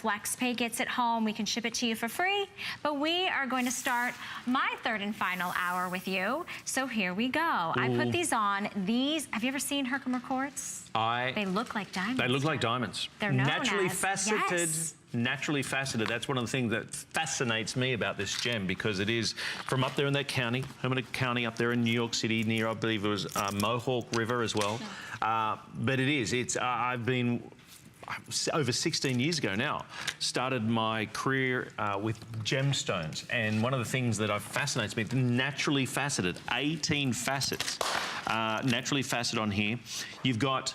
FlexPay gets it home. We can ship it to you for free. But we are going to start my third and final hour with you. So here we go. Ooh. I put these on. These, have you ever seen Herkimer quartz? They look like diamonds. They look like diamonds. They're known naturally as, faceted. yes. Naturally faceted. That's one of the things that fascinates me about this gem, because it is from up there in that county, Herkimer County, up there in New York City, near, I believe it was Mohawk River as well. But I've been over 16 years ago now, started my career with gemstones. And one of the things that fascinates me, naturally faceted, 18 facets, naturally faceted on here. You've got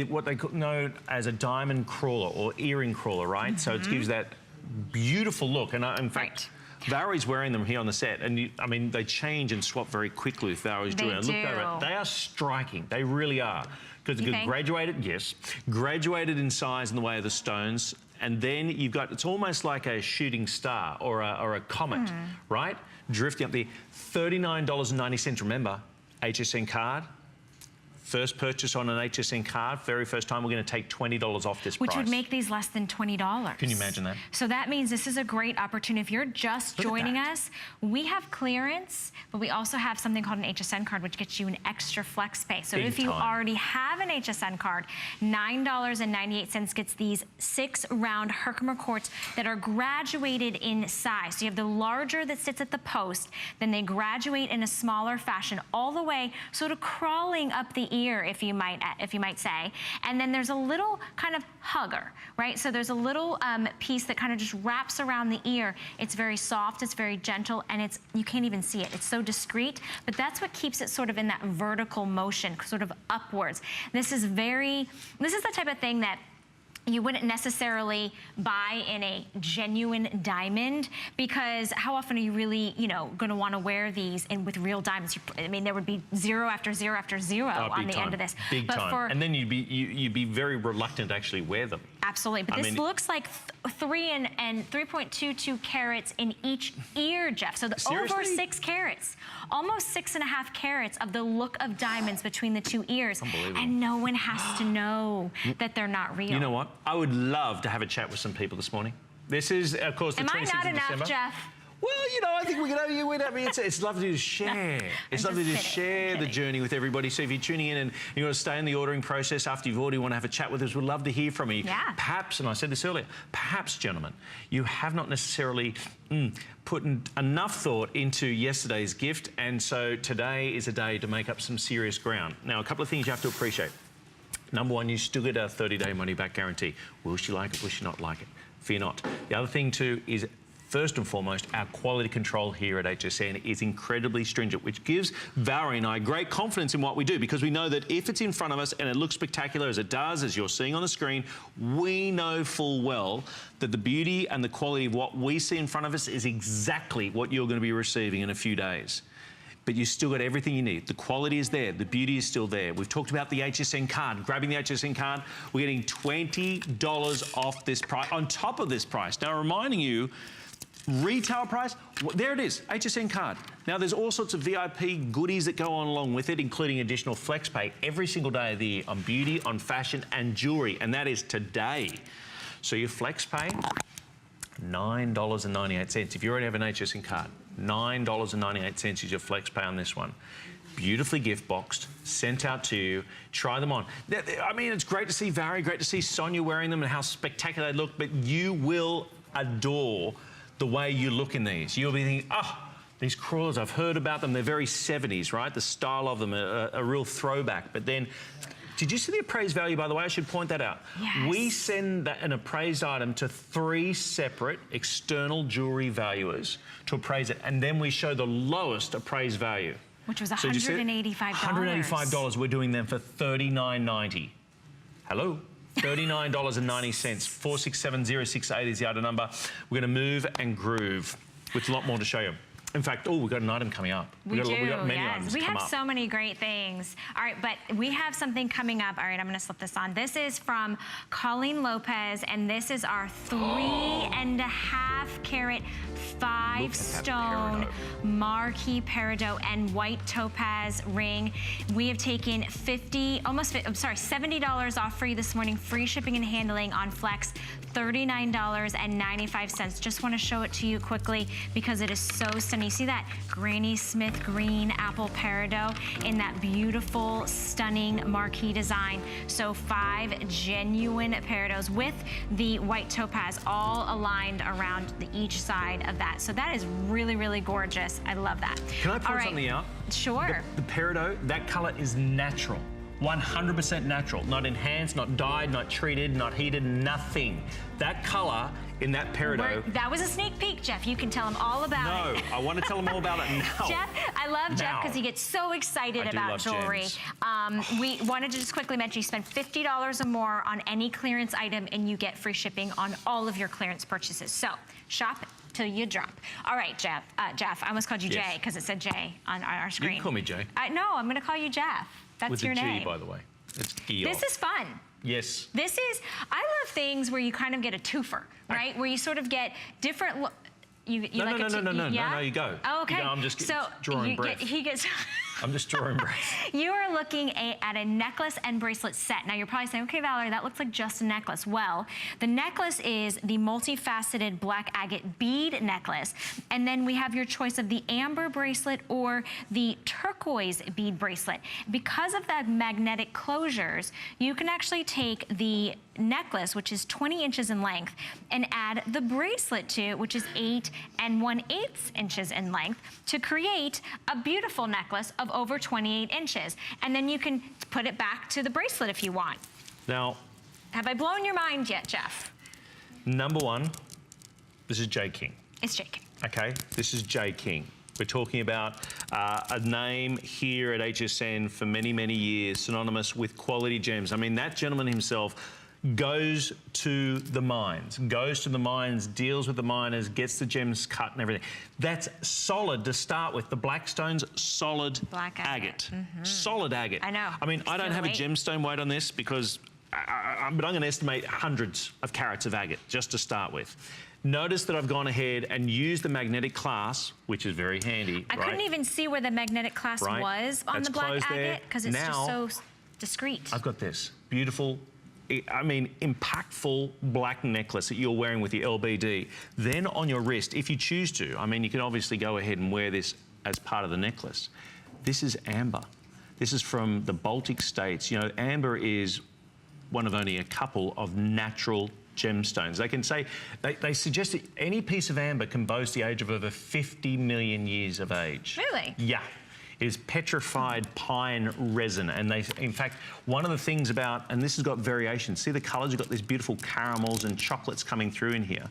what they know as a diamond crawler or earring crawler, right? Mm-hmm. So it gives that beautiful look. And in fact, Valerie's wearing them here on the set, and I mean, they change and swap very quickly with Valerie's doing it. Look over it. They are striking. They really are. Because they're graduated, yes, graduated in size in the way of the stones, and then you've got, it's almost like a shooting star or a comet, right? Drifting up there. $39.90, remember, HSN card. First purchase on an HSN card, very first time, we're going to take $20 off this price. Which would make these less than $20. Can you imagine that? So that means this is a great opportunity. If you're just joining us, we have clearance, but we also have something called an HSN card, which gets you an extra flex pay. So if you already have an HSN card, $9.98 gets these 6 round Herkimer quartz that are graduated in size. So you have the larger that sits at the post, then they graduate in a smaller fashion all the way sort of crawling up the ear, if you might say. And then there's a little kind of hugger, right? So there's a little piece that kind of just wraps around the ear. It's very soft, it's very gentle, and you can't even see it. It's so discreet, but that's what keeps it sort of in that vertical motion, sort of upwards. This is the type of thing that you wouldn't necessarily buy in a genuine diamond, because how often are you really, going to want to wear these with real diamonds? I mean, there would be zero after zero after zero on the end of this. Big time. And then you'd be very reluctant to actually wear them. Absolutely. But this looks like 3.22 carats in each ear, Jeff. So over 6 carats. Almost 6.5 carats of the look of diamonds between the 2 ears. Unbelievable. And no one has to know that they're not real. You know what? I would love to have a chat with some people this morning. This is, of course, the 26th of December. Am I not enough, Jeff? Well, I think it's lovely to share. It's lovely to share the journey with everybody. So if you're tuning in and you want to stay in the ordering process after you've ordered, you want to have a chat with us, we'd love to hear from you. Yeah. Perhaps, and I said this earlier, perhaps, gentlemen, you have not necessarily put enough thought into yesterday's gift, and so today is a day to make up some serious ground. Now, a couple of things you have to appreciate. Number one, you still get a 30-day money-back guarantee. Will she like it? Will she not like it? Fear not. The other thing, too, is first and foremost, our quality control here at HSN is incredibly stringent, which gives Valerie and I great confidence in what we do, because we know that if it's in front of us and it looks spectacular as it does, as you're seeing on the screen, we know full well that the beauty and the quality of what we see in front of us is exactly what you're going to be receiving in a few days. But you still got everything you need. The quality is there. The beauty is still there. We've talked about the HSN card. Grabbing the HSN card, we're getting $20 off this price, on top of this price. Now, reminding you, retail price, there it is, HSN card. Now, there's all sorts of VIP goodies that go on along with it, including additional flex pay every single day of the year on beauty, on fashion, and jewelry, and that is today. So your flex pay, $9.98. If you already have an HSN card, $9.98 is your flex pay on this one. Beautifully gift boxed, sent out to you. Try them on. I mean, it's great to see Valerie, great to see Sonia wearing them and how spectacular they look, but you will adore the way you look in these. You'll be thinking, these crawlers, I've heard about them. They're very 70s, right? The style of them, a real throwback. But then, did you see the appraised value, by the way? I should point that out. Yes. We send an appraised item to 3 separate external jewelry valuers to appraise it, and then we show the lowest appraised value. Which was $185. $185. We're doing them for $39.90. Hello? $39.90. 467068 is the item number. We're going to move and groove with a lot more to show you. In fact, we've got an item coming up. We do, we got many yes. items We come have up. so many great things. All right, but we have something coming up. All right, I'm gonna slip this on. This is from Colleen Lopez, and this is our 3.5 carat 5-stone marquee peridot and white topaz ring. We have taken $70 off for you this morning. Free shipping and handling on Flex, $39.95. Just want to show it to you quickly because it is so stunning. You see that Granny Smith green apple peridot in that beautiful, stunning marquee design. So 5 genuine peridots with the white topaz all aligned around each side of that. So that is really, really gorgeous. I love that. Can I point something out? Sure. The peridot, that color is natural. 100% natural, not enhanced, not dyed, not treated, not heated, nothing. That color in that peridot. That was a sneak peek, Jeff. You can tell them all about it. No, I want to tell them all about it now. Jeff, I love Jeff because he gets so excited about jewelry. We wanted to just quickly mention you spend $50 or more on any clearance item and you get free shipping on all of your clearance purchases. So shop till you drop. All right, Jeff. Jeff, I almost called you Jay because it said Jay on our screen. You can call me Jay. No, I'm going to call you Jeff. That's your name. With a G, by the way. It's Georg. This is fun. Yes. This is, I love things where you kind of get a twofer, right? Where you sort of get different, No, you go. Oh, okay. You go, I'm just drawing breath. I'm just drawing breath. You are looking at a necklace and bracelet set. Now you're probably saying, okay, Valerie, that looks like just a necklace. Well, the necklace is the multifaceted black agate bead necklace. And then we have your choice of the amber bracelet or the turquoise bead bracelet. Because of the magnetic closures, you can actually take the necklace, which is 20 inches in length, and add the bracelet to it, which is 8 1/8 inches in length, to create a beautiful necklace of over 28 inches. And then you can put it back to the bracelet if you want. Now, have I blown your mind yet, Jeff? Number one, this is J. King. It's J. King. Okay, this is J. King. We're talking about a name here at HSN for many, many years, synonymous with quality gems. I mean, that gentleman himself goes to the mines, deals with the miners, gets the gems cut and everything. That's solid to start with. The Blackstone's solid black agate. Solid agate. I know. I mean, I don't have a gemstone weight on this because, but I'm going to estimate hundreds of carats of agate just to start with. Notice that I've gone ahead and used the magnetic clasp, which is very handy. I couldn't even see where the magnetic clasp was on the black agate because it's just so discreet. I've got this beautiful, I mean, impactful black necklace that you're wearing with your LBD. Then on your wrist, if you choose to, I mean, you can obviously go ahead and wear this as part of the necklace. This is amber. This is from the Baltic states. You know, amber is one of only a couple of natural gemstones. They can say, they suggest that any piece of amber can boast the age of over 50 million years of age. Really? Yeah. Is petrified pine resin. And they, in fact, one of the things about, and this has got variations, see the colors, you've got these beautiful caramels and chocolates coming through in here.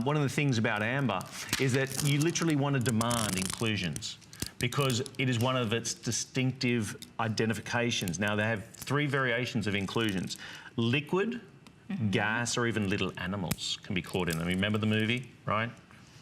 One of the things about amber is that you literally want to demand inclusions because it is one of its distinctive identifications. Now, they have 3 variations of inclusions. Liquid, gas, or even little animals can be caught in them. Remember the movie, right?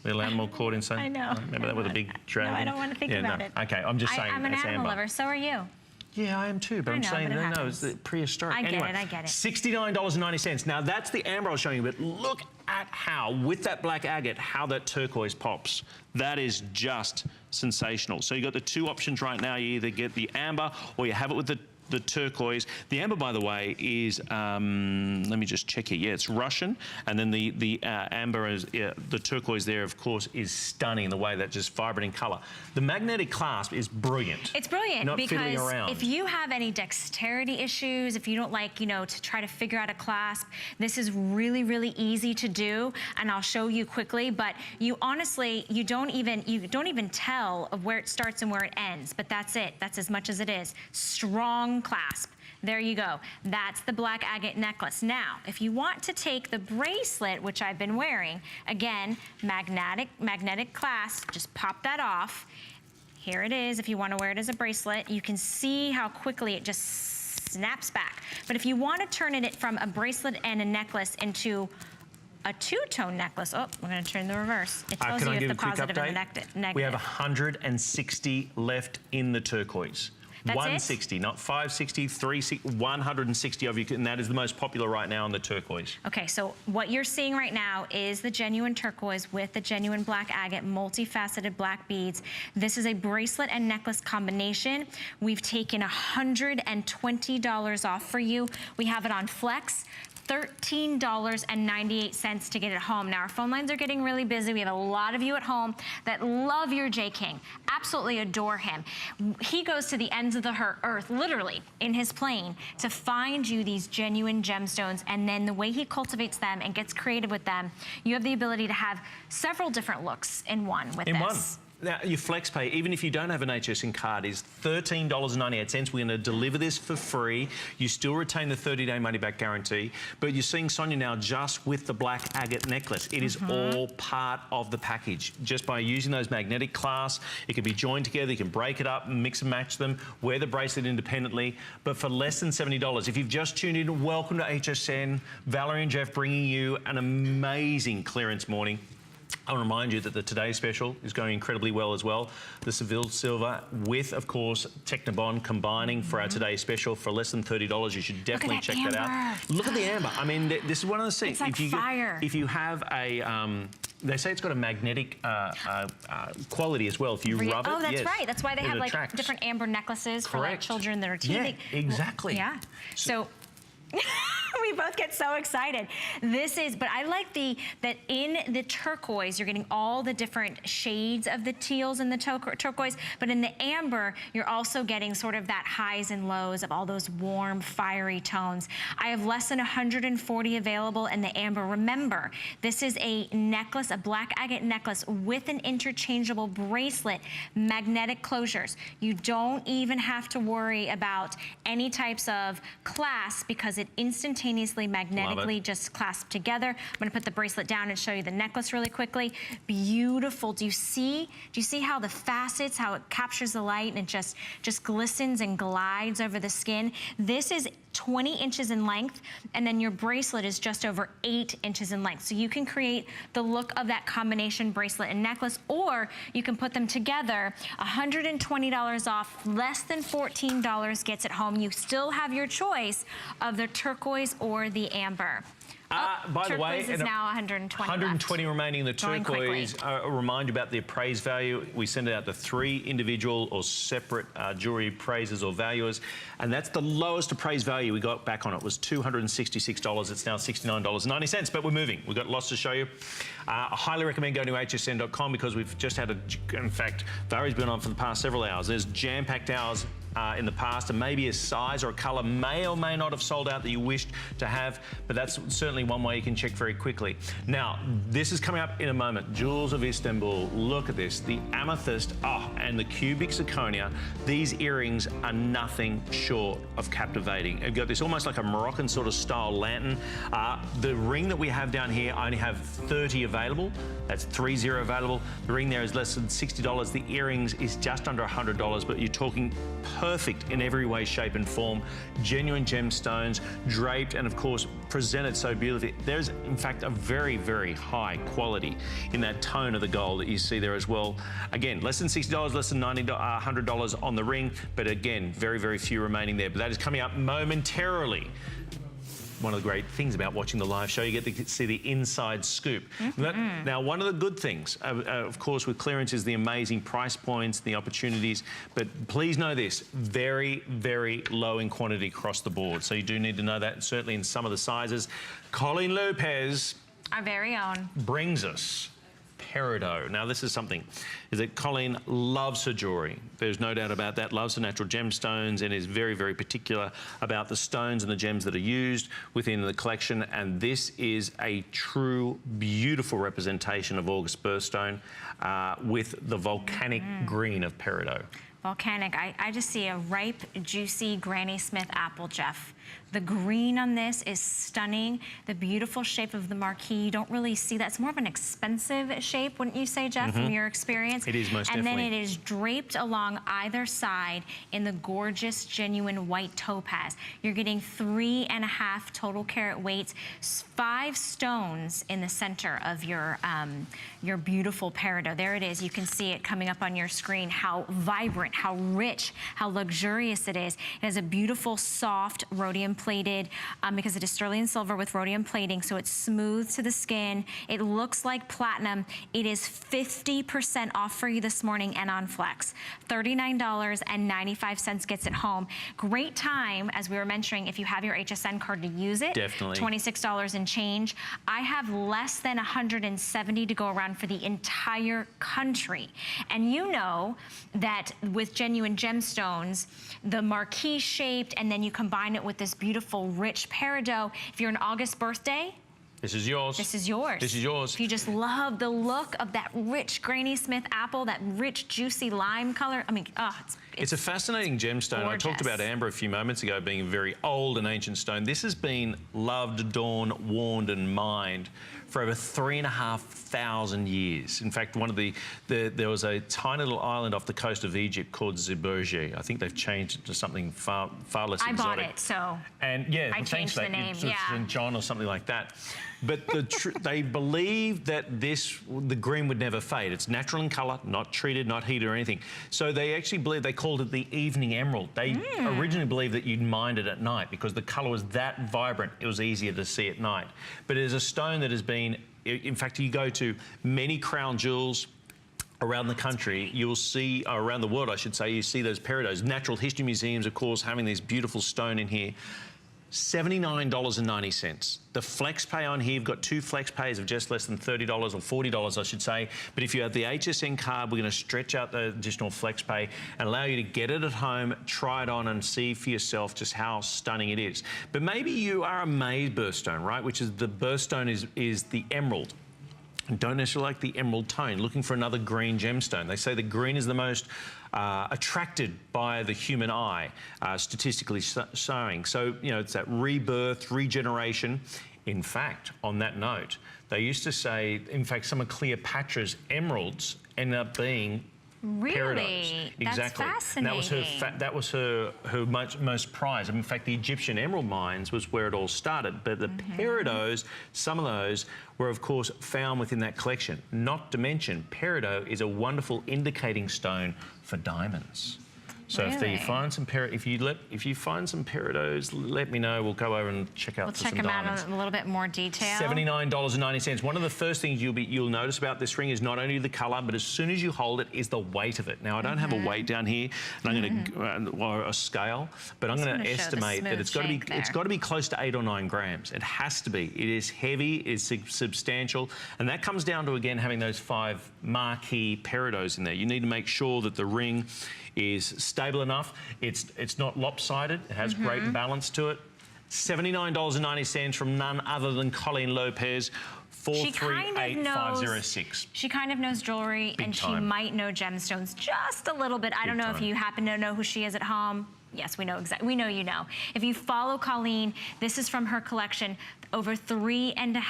Little animal caught in something? I know. Remember that with a big dragon? No, I don't want to think about it. Okay, I'm just saying I'm an animal lover, so are you. Yeah, I am too, but I'm saying no, it's the prehistoric. I get it. $69.90. Now, that's the amber I was showing you, but look at how, with that black agate, how that turquoise pops. That is just sensational. So you've got the 2 options right now. You either get the amber or you have it with the turquoise. The amber, by the way, is, let me just check here. Yeah, it's Russian. And then the amber, is the turquoise there, of course, is stunning, the way that just vibrant in color. The magnetic clasp is brilliant. It's brilliant not fiddling because around. If you have any dexterity issues, if you don't like, you know, to try to figure out a clasp, this is really, really easy to do. And I'll show you quickly, but you honestly, you don't even tell of where it starts and where it ends, but that's it. That's as much as it is. Strong clasp. There you go. That's the black agate necklace. Now, if you want to take the bracelet, which I've been wearing, again, magnetic clasp, just pop that off. Here it is. If you want to wear it as a bracelet, you can see how quickly it just snaps back. But if you want to turn it from a bracelet and a necklace into a two-tone necklace. Oh, we're going to turn the reverse. It tells you if the positive and the negative. We have 160 left in the turquoise. That's 160, not 560, 360, 160 of you, and that is the most popular right now in the turquoise. Okay, so what you're seeing right now is the genuine turquoise with the genuine black agate, multifaceted black beads. This is a bracelet and necklace combination. We've taken $120 off for you. We have it on Flex. $13.98 to get it home. Now, our phone lines are getting really busy. We have a lot of you at home that love your J. King, absolutely adore him. He goes to the ends of the earth, literally, in his plane to find you these genuine gemstones, and then the way he cultivates them and gets creative with them, you have the ability to have several different looks in one with this. Now, your FlexPay, even if you don't have an HSN card, is $13.98. We're going to deliver this for free. You still retain the 30-day money-back guarantee, but you're seeing Sonia now just with the black agate necklace. It is all part of the package. Just by using those magnetic clasps, it can be joined together, you can break it up, mix and match them, wear the bracelet independently, but for less than $70. If you've just tuned in, welcome to HSN. Valerie and Jeff bringing you an amazing clearance morning. I'll remind you that the Today Special is going incredibly well as well. The Seville Silver with, of course, Technobond combining for our Today Special for less than $30. You should definitely check that out. Look at the amber. I mean, this is one of the things. It's like fire. If you have a, they say it's got a magnetic quality as well. If you rub it, oh, that's right. That's why they have like different amber necklaces for like children that are teething. Yeah, exactly. Yeah. So we both get so excited. This is, but I like that in the turquoise, you're getting all the different shades of the teals and the turquoise, but in the amber, you're also getting sort of that highs and lows of all those warm, fiery tones. I have less than 140 available in the amber. Remember, this is a necklace, a black agate necklace with an interchangeable bracelet, magnetic closures. You don't even have to worry about any types of clasp because it instantaneously, magnetically just clasp together. I'm gonna put the bracelet down and show you the necklace really quickly. Beautiful. Do you see how the facets, how it captures the light and it just glistens and glides over the skin? This is 20 inches in length, and then your bracelet is just over 8 inches in length. So you can create the look of that combination bracelet and necklace, or you can put them together. $120 off, less than $14 gets it home. You still have your choice of the turquoise or the amber. By the way, is now 120 120 remaining in the turquoise. I'll remind you about the appraised value. We send it out to 3 individual or separate jewelry appraisers or valuers, and that's the lowest appraised value we got back on it was $266. It's now $69.90, but we're moving. We've got lots to show you. I highly recommend going to hsn.com because we've just had in fact, Valerie's been on for the past several hours. There's jam-packed hours in the past, and maybe a size or a color may or may not have sold out that you wished to have, but that's certainly one way you can check very quickly. Now, this is coming up in a moment. Jewels of Istanbul, look at this. The amethyst, and the cubic zirconia. These earrings are nothing short of captivating. You've got this almost like a Moroccan sort of style lantern. The ring that we have down here, I only have 30 available. That's 30 available. The ring there is less than $60. The earrings is just under $100, but you're talking perfect in every way, shape and form. Genuine gemstones, draped and of course presented so beautifully. There's in fact a very, very high quality in that tone of the gold that you see there as well. Again, less than $60, less than $100 on the ring, but again, very, very few remaining there. But that is coming up momentarily. One of the great things about watching the live show, you get to see the inside scoop. Now, one of the good things, of course, with clearance is the amazing price points, the opportunities, but please know this, very, very low in quantity across the board. So you do need to know that, certainly in some of the sizes. Colleen Lopez, our very own, brings us Peridot. Now, this is something, is that Colleen loves her jewelry. There's no doubt about that, loves her natural gemstones and is very, very particular about the stones and the gems that are used within the collection. And this is a true, beautiful representation of August birthstone with the volcanic green of Peridot. Volcanic. I just see a ripe, juicy Granny Smith apple, Jeff. The green on this is stunning. The beautiful shape of the marquee, you don't really see that. It's more of an expensive shape, wouldn't you say, Jeff, from your experience? It is, most definitely. And then it is draped along either side in the gorgeous, genuine white topaz. You're getting 3.5 total carat weights, 5 stones in the center of your beautiful peridot. There it is. You can see it coming up on your screen, how vibrant, how rich, how luxurious it is. It has a beautiful, soft, rhodium plated, because it is sterling silver with rhodium plating, so it's smooth to the skin. It looks like platinum. It is 50% off for you this morning and on Flex. $39.95 gets it home. Great time, as we were mentioning, if you have your HSN card to use it. Definitely. $26 and change. I have less than 170 to go around for the entire country. And you know that with genuine gemstones, the marquee shaped, and then you combine it with this beautiful, rich peridot. If you're an August birthday, this is yours. this is yours. This is yours. If you just love the look of that rich Granny Smith apple, that rich, juicy lime color, I mean, oh, it's a fascinating gemstone. Gorgeous. I talked about amber a few moments ago being a very old and ancient stone. This has been loved, adorned, warned and mined for over 3,500 years. In fact, there was a tiny little island off the coast of Egypt called Zeebrugge. I think they've changed it to something far less exotic. I bought it, so and yeah, I changed the name. Yeah, St. John or something like that. But they believe that the green would never fade. It's natural in colour, not treated, not heated or anything. So they actually believe, they called it the evening emerald. They originally believed that you'd mined it at night because the colour was that vibrant, it was easier to see at night. But it is a stone that has been, in fact, you go to many crown jewels around the country, you'll see, around the world I should say, you see those peridots. Natural history museums, of course, having this beautiful stone in here. $79.90. The flex pay on here, you've got 2 flex pays of just less than $30 or $40, I should say. But if you have the HSN card, we're going to stretch out the additional flex pay and allow you to get it at home, try it on and see for yourself just how stunning it is. But maybe you are a made birthstone, right? Which is the birthstone is the emerald. Don't necessarily like the emerald tone, looking for another green gemstone. They say the green is the most attracted by the human eye, statistically showing. So, you know, it's that rebirth, regeneration. In fact, on that note, they used to say, in fact, some of Cleopatra's emeralds ended up being peridots. Exactly. That's fascinating. And that was her most prized. In fact, the Egyptian emerald mines was where it all started. But the peridots, some of those were, of course, found within that collection. Not to mention, peridot is a wonderful indicating stone for diamonds. So if you find some peridots, let me know. We'll go over and check out some diamonds. We'll check them out in a little bit more detail. $79.90. One of the first things you'll notice about this ring is not only the colour, but as soon as you hold it, is the weight of it. Now I don't have a weight down here, and I'm going to or a scale, but I'm going to estimate that it's got to be close to 8 or 9 grams. It has to be. It is heavy. It's substantial, and that comes down to again having those 5 marquee peridots in there. You need to make sure that the ring is stable enough. It's not lopsided. It has great balance to it. $79.90 from none other than Colleen Lopez. 438506. She kind of knows jewelry, and she might know gemstones just a little bit. I don't know if you happen to know who she is at home. Yes, we know exactly. We know you know. If you follow Colleen, this is from her collection. Over 3.5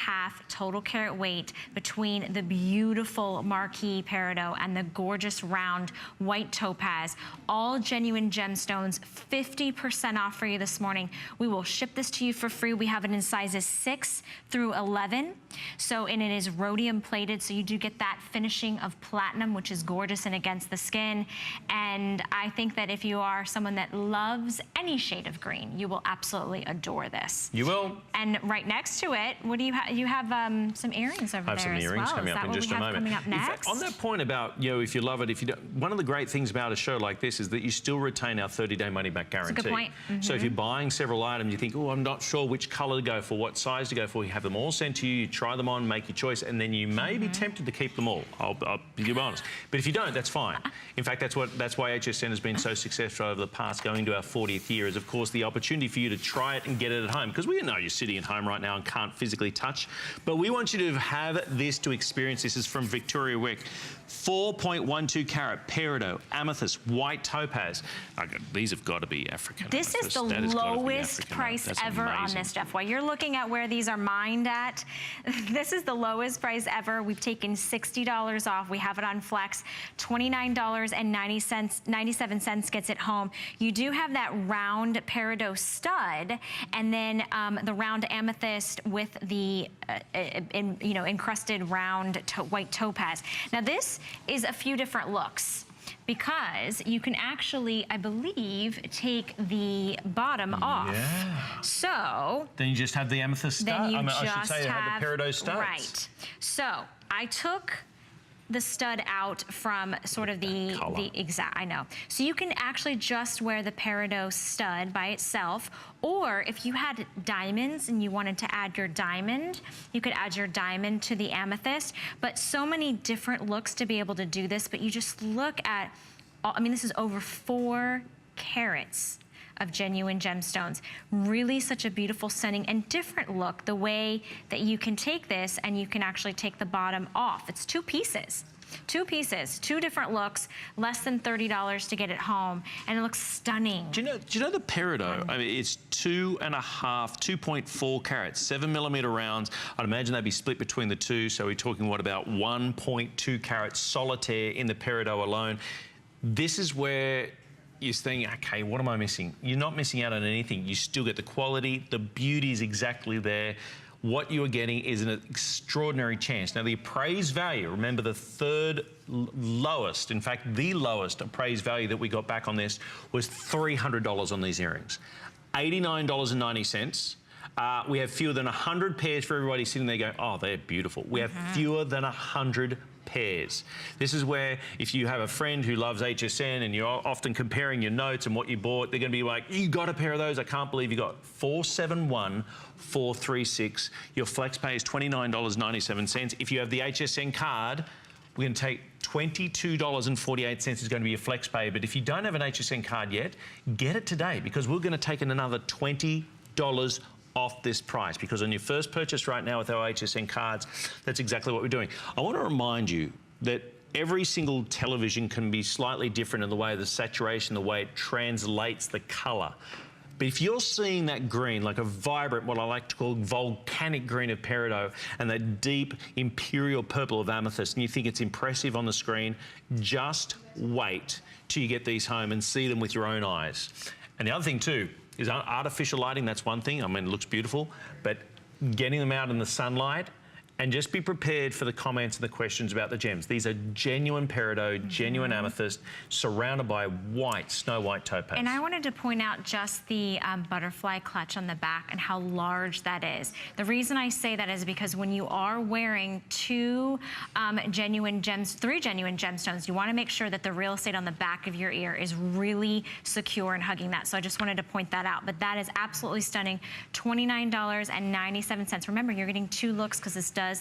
total carat weight between the beautiful marquee peridot and the gorgeous round white topaz. All genuine gemstones, 50% off for you this morning. We will ship this to you for free. We have it in sizes 6 through 11. So, and it is rhodium plated, so you do get that finishing of platinum, which is gorgeous and against the skin. And I think that if you are someone that loves any shade of green, you will absolutely adore this. You will. And right next to it, what do you have? You have some earrings over there as well. I have some earrings coming up in just a moment. Coming up next? In fact, on that point about, you know, if you love it, if you don't, one of the great things about a show like this is that you still retain our 30-day money-back guarantee. That's a good point. So if you're buying several items, you think, oh, I'm not sure which colour to go for, what size to go for, you have them all sent to you, you try them on, make your choice, and then you may be tempted to keep them all. I'll be honest. But if you don't, that's fine. In fact, that's why HSN has been so successful over the past, going going to our 40th year is, of course, the opportunity for you to try it and get it at home. Because we know you're sitting at home right now and can't physically touch, but we want you to have this to experience. This is from Victoria Wick. 4.12 carat peridot, amethyst, white topaz. These have got to be African. This is the lowest price ever on this, Jeff. While you're looking at where these are mined at, this is the lowest price ever. We've taken $60 off. We have it on Flex. $29.97 gets it home. You do have that round peridot stud, and then the round amethyst with the encrusted round white topaz. Now this is a few different looks, because you can actually, I believe, take the bottom off. Yeah. So then you just have the amethyst stud. Then you I should say have the peridot studs. Right. So I took the stud out from sort of the exact, I know. So you can actually just wear the peridot stud by itself, or if you had diamonds and you wanted to add your diamond, you could add your diamond to the amethyst. But so many different looks to be able to do this, but you just look at, I mean, this is over 4 carats of genuine gemstones. Really such a beautiful, stunning, and different look, the way that you can take this and you can actually take the bottom off. It's 2 pieces. 2 pieces, 2 different looks, less than $30 to get it home, and it looks stunning. Do you know the peridot? I mean, it's 2.4 carats, 7mm rounds. I'd imagine they'd be split between the two. So we're talking, what, about 1.2 carats solitaire in the peridot alone. This is where you're thinking, okay, what am I missing? You're not missing out on anything. You still get the quality. The beauty is exactly there. What you're getting is an extraordinary chance. Now, the appraised value, remember the third lowest, in fact, the lowest appraised value that we got back on this was $300 on these earrings. $89.90. We have fewer than 100 pairs for everybody sitting there going, oh, they're beautiful. We have fewer than 100 pairs. This is where if you have a friend who loves HSN and you're often comparing your notes and what you bought, they're going to be like, you got a pair of those? I can't believe you got 471,436. Your flex pay is $29.97. If you have the HSN card, we're going to take $22.48 is going to be your flex pay. But if you don't have an HSN card yet, get it today, because we're going to take another $20 off this price, because on your first purchase right now with our HSN cards, that's exactly what we're doing. I want to remind you that every single television can be slightly different in the way of the saturation, the way it translates the color. But if you're seeing that green, like a vibrant, what I like to call volcanic green of peridot, and that deep imperial purple of amethyst, and you think it's impressive on the screen, just wait till you get these home and see them with your own eyes. And the other thing too is artificial lighting. That's one thing. I mean, it looks beautiful, but getting them out in the sunlight, and just be prepared for the comments and the questions about the gems. These are genuine peridot, genuine amethyst, surrounded by white, snow white topaz. And I wanted to point out just the butterfly clutch on the back and how large that is. The reason I say that is because when you are wearing 3 genuine gemstones, you want to make sure that the real estate on the back of your ear is really secure and hugging that. So I just wanted to point that out. But that is absolutely stunning. $29.97. Remember, you're getting 2 looks, because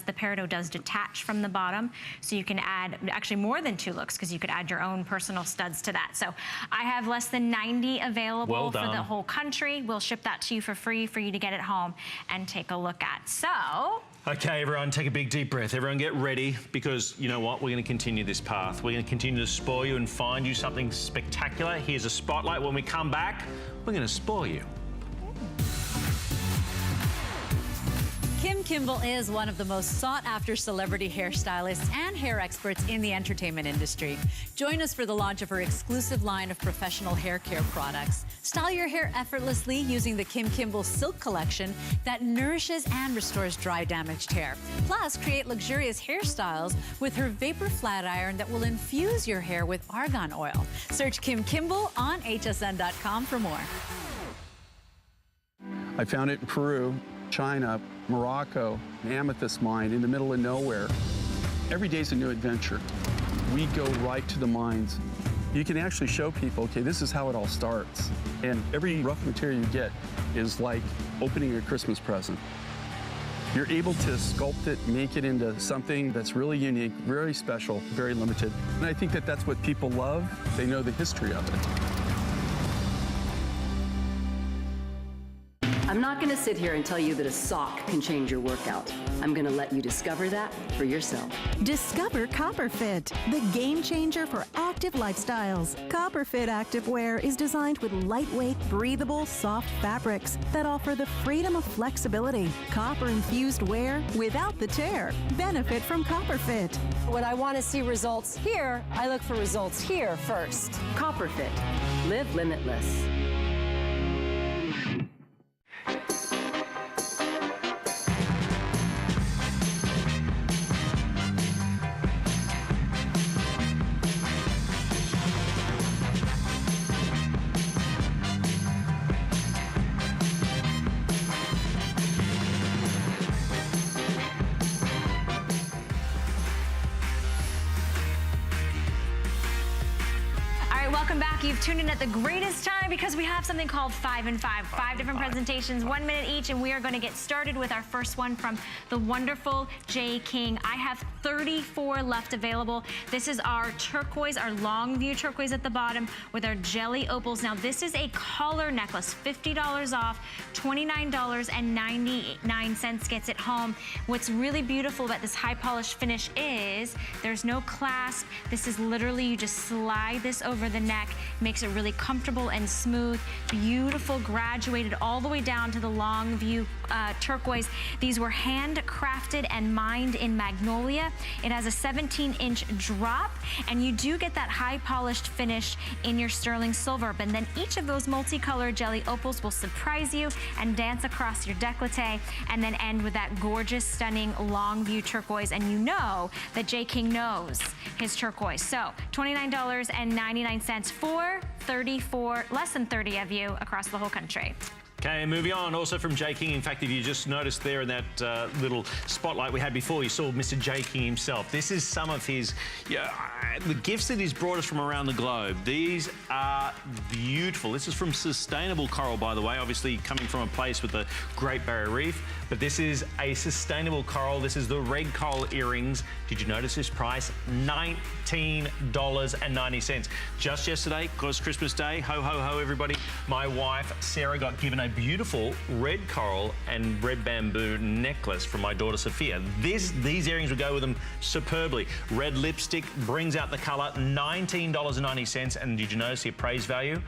the peridot does detach from the bottom, so you can add actually more than 2 looks, because you could add your own personal studs to that. So I have less than 90 available for the whole country. We'll ship that to you for free for you to get it home and take a look at. So okay, everyone, take a big deep breath. Everyone get ready, because you know what? We're going to continue this path. We're going to continue to spoil you and find you something spectacular. Here's a spotlight. When we come back, we're going to spoil you. Kim Kimble is one of the most sought-after celebrity hairstylists and hair experts in the entertainment industry. Join us for the launch of her exclusive line of professional hair care products. Style your hair effortlessly using the Kim Kimble Silk Collection that nourishes and restores dry, damaged hair. Plus, create luxurious hairstyles with her Vapor Flat Iron that will infuse your hair with argan oil. Search Kim Kimble on hsn.com for more. I found it in Peru, China, Morocco, an amethyst mine in the middle of nowhere. Every day's a new adventure. We go right to the mines. You can actually show people, okay, this is how it all starts. And every rough material you get is like opening a Christmas present. You're able to sculpt it, make it into something that's really unique, very special, very limited. And I think that that's what people love. They know the history of it. I'm not going to sit here and tell you that a sock can change your workout. I'm going to let you discover that for yourself. Discover CopperFit, the game changer for active lifestyles. CopperFit activewear is designed with lightweight, breathable, soft fabrics that offer the freedom of flexibility. Copper-infused wear without the tear. Benefit from CopperFit. When I want to see results here, I look for results here first. CopperFit. Live limitless. Welcome back. You've tuned in at the greatest time because we have something called 5 and 5. Five different presentations, 1 minute each, and we are going to get started with our first one from the wonderful Jay King. I have 34 left available. This is our turquoise, our long view turquoise at the bottom with our jelly opals. Now this is a collar necklace, $50 off, $29.99 gets it home. What's really beautiful about this high polished finish is there's no clasp. This is literally, you just slide this over the neck, makes it really comfortable and smooth. Beautiful, graduated all the way down to the long view turquoise. These were handcrafted and mined in Magnolia. It has a 17-inch drop, and you do get that high polished finish in your sterling silver. But then each of those multicolored jelly opals will surprise you and dance across your décolleté, and then end with that gorgeous, stunning long view turquoise. And you know that Jay King knows his turquoise. So $29.99 for 34, less than 30 of you across the whole country. Okay, moving on, also from Jay King. In fact, if you just noticed there in that little spotlight we had before, you saw Mr. Jay King himself. This is some of his, the gifts that he's brought us from around the globe. These are beautiful. This is from sustainable coral, by the way, obviously coming from a place with the Great Barrier Reef. But this is a sustainable coral. This is the red coral earrings. Did you notice this price? $19.90. Just yesterday, because Christmas Day, ho, ho, ho, everybody, my wife, Sarah, got given a beautiful red coral and red bamboo necklace from my daughter, Sophia. These earrings would go with them superbly. Red lipstick brings out the color, $19.90. And did you notice the appraised value?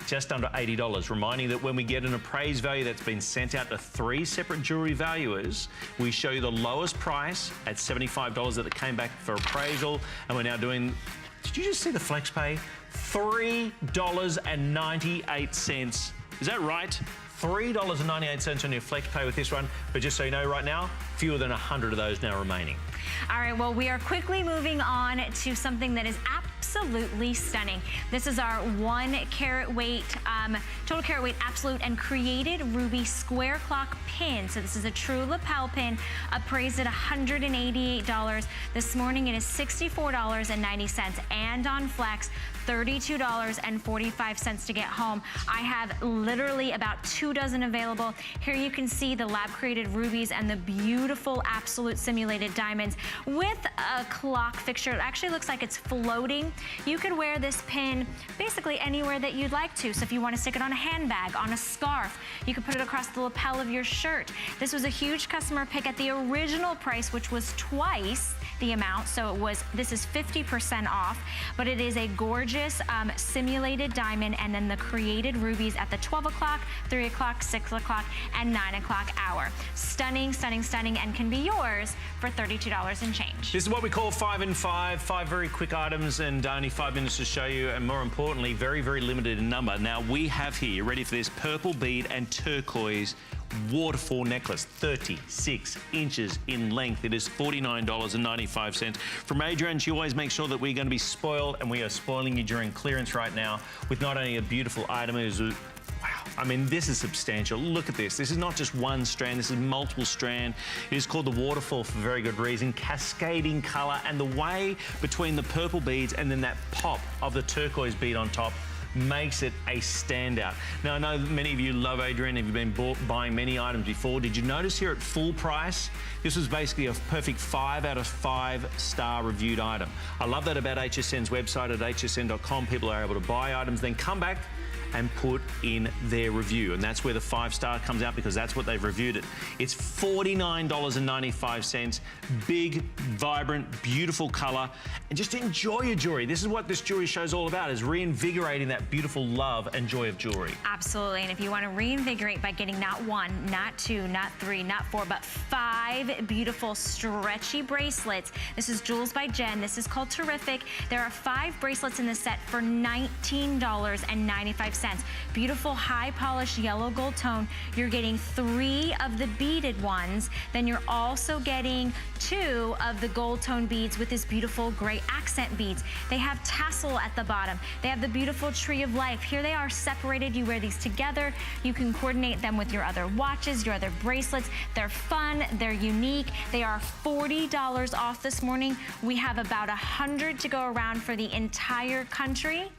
Just under $80, reminding that when we get an appraised value that's been sent out to 3 separate jewelry valuers, we show you the lowest price at $75 that it came back for appraisal, and we're now doing, did you just see the FlexPay? $3.98. Is that right? $3.98 on your FlexPay with this one, but just so you know right now, fewer than 100 of those now remaining. All right, well, we are quickly moving on to something that is absolutely stunning. This is our 1 carat weight, total carat weight absolute and created ruby square clock pin. So this is a true lapel pin, appraised at $188. This morning it is $64.90, and on Flex, $32.45 to get home. I have literally about 2 dozen available. Here you can see the lab created rubies and the beautiful absolute simulated diamonds with a clock fixture. It actually looks like it's floating. You could wear this pin basically anywhere that you'd like to. So if you want to stick it on a handbag, on a scarf, you could put it across the lapel of your shirt. This was a huge customer pick at the original price, which was twice the amount. So this is 50% off, but it is a gorgeous simulated diamond, and then the created rubies at the 12 o'clock, 3 o'clock, 6 o'clock, and 9 o'clock hour. Stunning, stunning, stunning, and can be yours for $32 and change. This is what we call 5 and 5, 5 very quick items and only 5 minutes to show you, and more importantly, very, very limited in number. Now we have here, ready for this, purple bead and turquoise waterfall necklace, 36 inches in length. It is $49.95. From Adrienne, she always makes sure that we're going to be spoiled, and we are spoiling you during clearance right now with not only a beautiful item, it is wow, I mean, this is substantial. Look at this. This is not just one strand, this is multiple strand. It is called the waterfall for very good reason. Cascading color, and the way between the purple beads and then that pop of the turquoise bead on top makes it a standout. Now, I know many of you love Adrienne. Have you been buying many items before? Did you notice here at full price, this was basically a perfect 5 out of 5 star reviewed item. I love that about HSN's website at hsn.com. People are able to buy items, then come back and put in their review. And that's where the 5-star comes out, because that's what they've reviewed it. It's $49.95. Big, vibrant, beautiful color. And just enjoy your jewelry. This is what this jewelry show is all about, is reinvigorating that beautiful love and joy of jewelry. Absolutely. And if you want to reinvigorate by getting not 1, not 2, not 3, not 4, but 5 beautiful stretchy bracelets. This is Jewels by Jen. This is called Terrific. There are 5 bracelets in the set for $19.95. Beautiful high polished yellow gold tone. You're getting 3 of the beaded ones. Then you're also getting 2 of the gold tone beads with this beautiful gray accent beads. They have tassel at the bottom. They have the beautiful tree of life. Here they are separated. You wear these together. You can coordinate them with your other watches, your other bracelets. They're fun. They're unique. They are $40 off this morning. We have about 100 to go around for the entire country.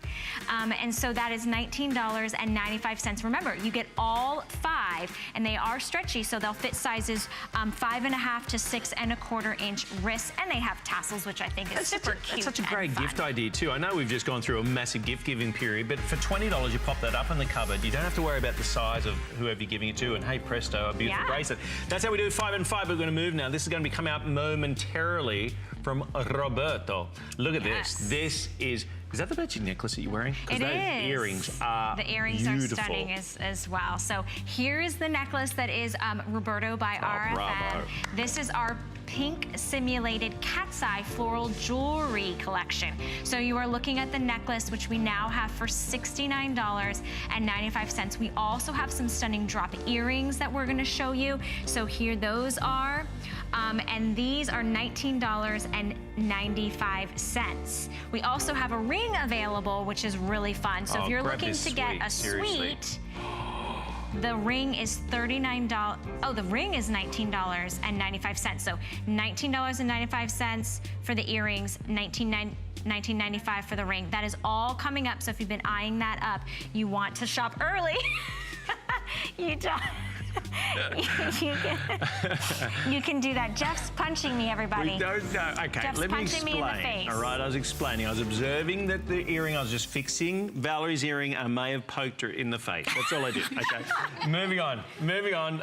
And so that is $19.95. Remember, you get all 5, and they are stretchy, so they'll fit sizes 5.5 to 6.25 inch wrists, and they have tassels, which I think is super cute. It's such a great gift idea too. I know we've just gone through a massive gift giving period, but for $20, you pop that up in the cupboard. You don't have to worry about the size of whoever you're giving it to, and hey presto, a beautiful bracelet. That's how we do 5 and 5. We're going to move now. This is going to be come out momentarily from Roberto. Look at this. This is that the magic necklace that you're wearing? It those is. Earrings are The earrings beautiful. are stunning as well. So here's the necklace that is Roberto by RFN. Bravo. This is our pink simulated cat's eye floral jewelry collection. So you are looking at the necklace, which we now have for $69.95. We also have some stunning drop earrings that we're going to show you. So here those are. And these are $19.95. We also have a ring available, which is really fun. So if you're looking to get a suite, the ring is $39. Oh, the ring is $19.95. So $19.95 for the earrings, $19.95 for the ring. That is all coming up. So if you've been eyeing that up, you want to shop early. You don't. You can do that. Jeff's punching me, everybody. We don't know. Okay, Jeff's let me punching explain. me in the face. All right, I was explaining. I was observing that the earring, I was just fixing Valerie's earring. I may have poked her in the face. That's all I did. Okay, moving on.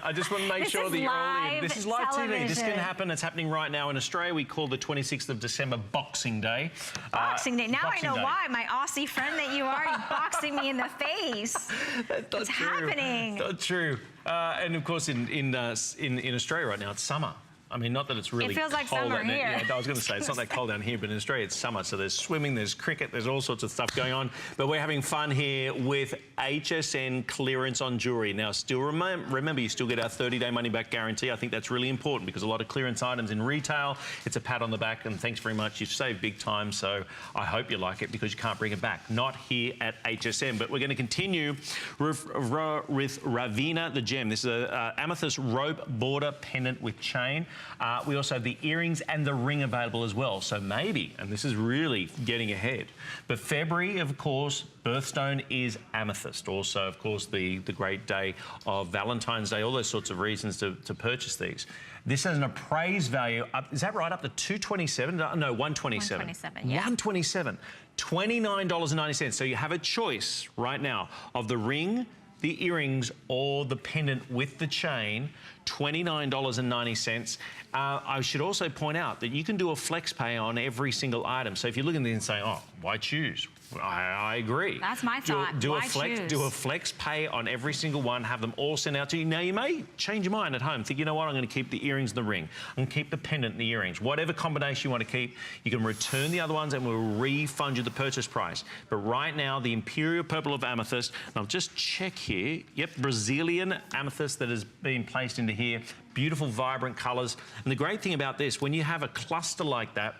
I just want to make sure that you're all in. This is live TV. This can happen. It's happening right now in Australia. We call the 26th of December Boxing Day. Boxing Day. Now Boxing I know Day. why. My Aussie friend that you are, you're boxing me in the face. That's It's happening. Not true. And of course, in Australia right now, it's summer. I mean, not that it's really It feels like cold summer out there. here. Yeah, I was going to say, it's not that cold down here, but in Australia, it's summer. So there's swimming, there's cricket, there's all sorts of stuff going on. But we're having fun here with HSN clearance on jewelry. Now, still remember, you still get our 30-day money-back guarantee. I think that's really important because a lot of clearance items in retail, it's a pat on the back and thanks very much. You've saved big time, so I hope you like it because you can't bring it back. Not here at HSN. But we're going to continue with Ravina the Gem. This is a amethyst rope border pendant with chain. We also have the earrings and the ring available as well. So maybe, and this is really getting ahead, but February, of course, birthstone is amethyst. Also, of course, the great day of Valentine's Day, all those sorts of reasons to purchase these. This has an appraised value, is that right, up to $227? No, $127. $127, yeah. $127. $29.90. So you have a choice right now of the ring, the earrings, or the pendant with the chain, $29.90. I should also point out that you can do a flex pay on every single item. So if you're looking at this and saying, oh, why choose? I agree. That's my thought. Do Why a choose? flex pay on every single one, have them all sent out to you. Now, you may change your mind at home. Think, you know what, I'm going to keep the earrings and the ring. I'm going to keep the pendant and the earrings. Whatever combination you want to keep, you can return the other ones and we'll refund you the purchase price. But right now, the Imperial Purple of Amethyst, and I'll just check here. Yep, Brazilian amethyst that has been placed into here. Beautiful, vibrant colours. And the great thing about this, when you have a cluster like that,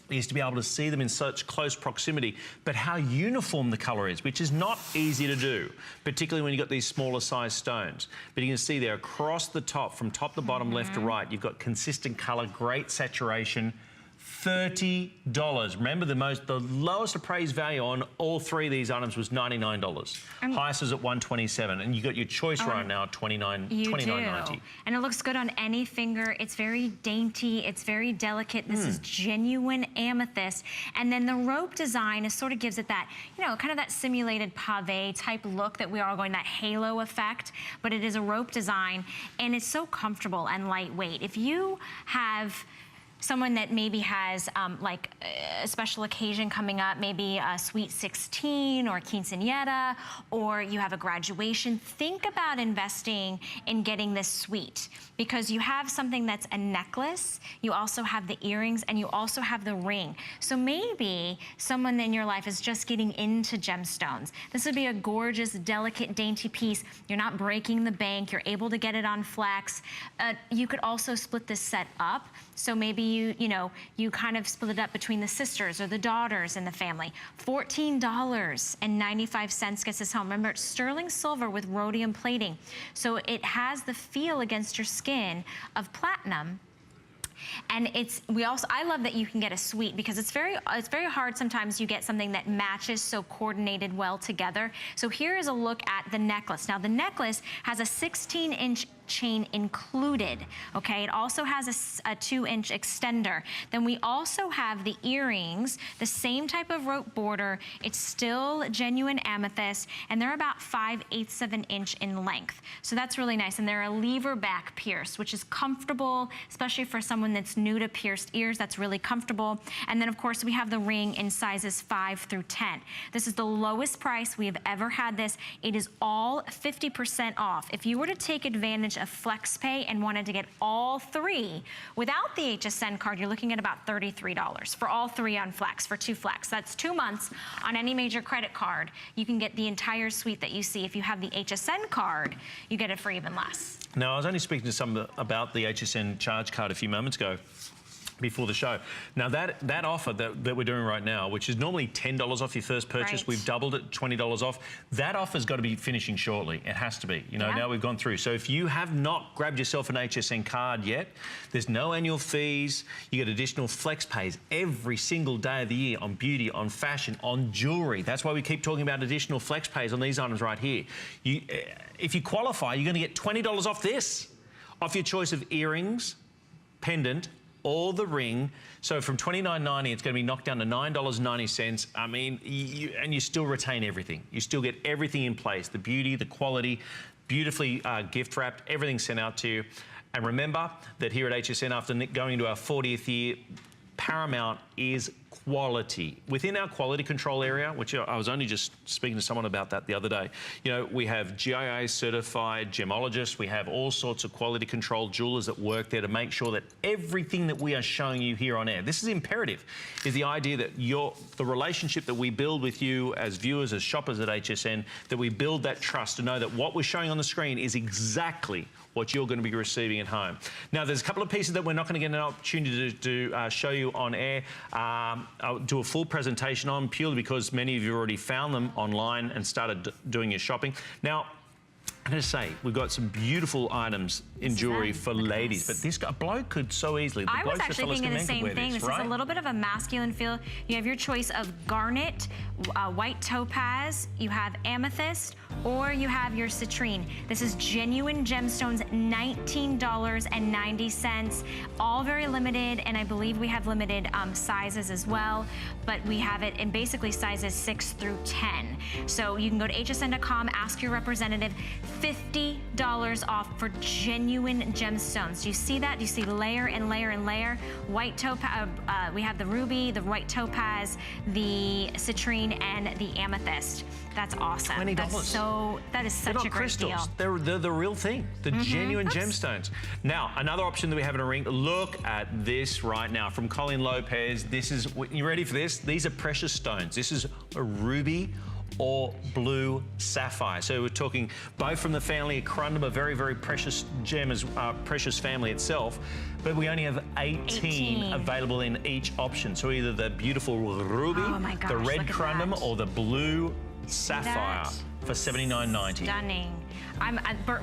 is to be able to see them in such close proximity, but how uniform the colour is, which is not easy to do, particularly when you've got these smaller size stones. But you can see there across the top, from top to bottom, left to right, you've got consistent colour, great saturation, $30. Remember, the lowest appraised value on all three of these items was $99. Highest is at $127, and you got your choice right now at $29.90. And it looks good on any finger. It's very dainty. It's very delicate. This is genuine amethyst. And then the rope design sort of gives it that, you know, kind of that simulated pave type look that we are going, that halo effect. But it is a rope design, and it's so comfortable and lightweight. If you have someone that maybe has like a special occasion coming up, maybe a sweet 16 or quinceañera, or you have a graduation, think about investing in getting this suite, because you have something that's a necklace, you also have the earrings, and you also have the ring. So maybe someone in your life is just getting into gemstones. This would be a gorgeous, delicate, dainty piece. You're not breaking the bank. You're able to get it on flex. You could also split this set up. So maybe you kind of split it up between the sisters or the daughters in the family. $14.95 gets this home. Remember, it's sterling silver with rhodium plating. So it has the feel against your skin of platinum. And I love that you can get a suite, because it's very hard sometimes you get something that matches so coordinated well together. So here is a look at the necklace. Now the necklace has a 16-inch chain included, okay? It also has a 2-inch extender. Then we also have the earrings, the same type of rope border. It's still genuine amethyst, and they're about 5/8 of an inch in length. So that's really nice. And they're a lever back pierce, which is comfortable, especially for someone that's new to pierced ears. That's really comfortable. And then of course we have the ring in sizes 5 through 10. This is the lowest price we have ever had this. It is all 50% off. If you were to take advantage of FlexPay and wanted to get all three without the HSN card, you're looking at about $33 for all three on Flex, for 2 Flex. That's 2 months on any major credit card. You can get the entire suite that you see. If you have the HSN card, you get it for even less. Now, I was only speaking to someone about the HSN charge card a few moments ago, before the show. Now that offer that we're doing right now, which is normally $10 off your first purchase, we've doubled it, $20 off. That offer's got to be finishing shortly. It has to be. You know, now we've gone through. So if you have not grabbed yourself an HSN card yet, there's no annual fees. You get additional flex pays every single day of the year on beauty, on fashion, on jewelry. That's why we keep talking about additional flex pays on these items right here. If you qualify, you're going to get $20 off this, off your choice of earrings, pendant, or the ring. So from $29.90, it's going to be knocked down to $9.90. I mean, and you still retain everything. You still get everything in place. The beauty, the quality, beautifully gift wrapped, everything sent out to you. And remember that here at HSN, after going into our 40th year, paramount is quality. Within our quality control area, which I was only just speaking to someone about that the other day, you know, we have GIA certified gemologists, we have all sorts of quality control jewelers that work there to make sure that everything that we are showing you here on air, this is imperative, is the idea that the relationship that we build with you as viewers, as shoppers at HSN, that we build that trust to know that what we're showing on the screen is exactly what you're going to be receiving at home. Now, there's a couple of pieces that we're not going to get an opportunity to show you on air. I'll do a full presentation on, purely because many of you already found them online and started doing your shopping. Now, I'm going to say, we've got some beautiful items in jewelry for ladies, but this a bloke could so easily. I was actually thinking the same thing. This is a little bit of a masculine feel. You have your choice of garnet, white topaz, you have amethyst, or you have your citrine. This is genuine gemstones, $19.90. All very limited, and I believe we have limited sizes as well, but we have it in basically sizes 6 through 10. So you can go to hsn.com, ask your representative, $50 off for genuine gemstones. Do you see that? Do you see layer and layer and layer? White topaz, we have the ruby, the white topaz, the citrine, and the amethyst. That's awesome. $20. That is such a great crystals. deal. They're the real thing, the genuine gemstones. Now, another option that we have in a ring, look at this right now from Colleen Lopez. This is, you ready for this? These are precious stones. This is a ruby or blue sapphire. So we're talking both from the family Corundum, a very, very precious gem, as precious family itself, but we only have 18 available in each option. So either the beautiful ruby, the red Corundum, or the blue sapphire for $79.90. Stunning.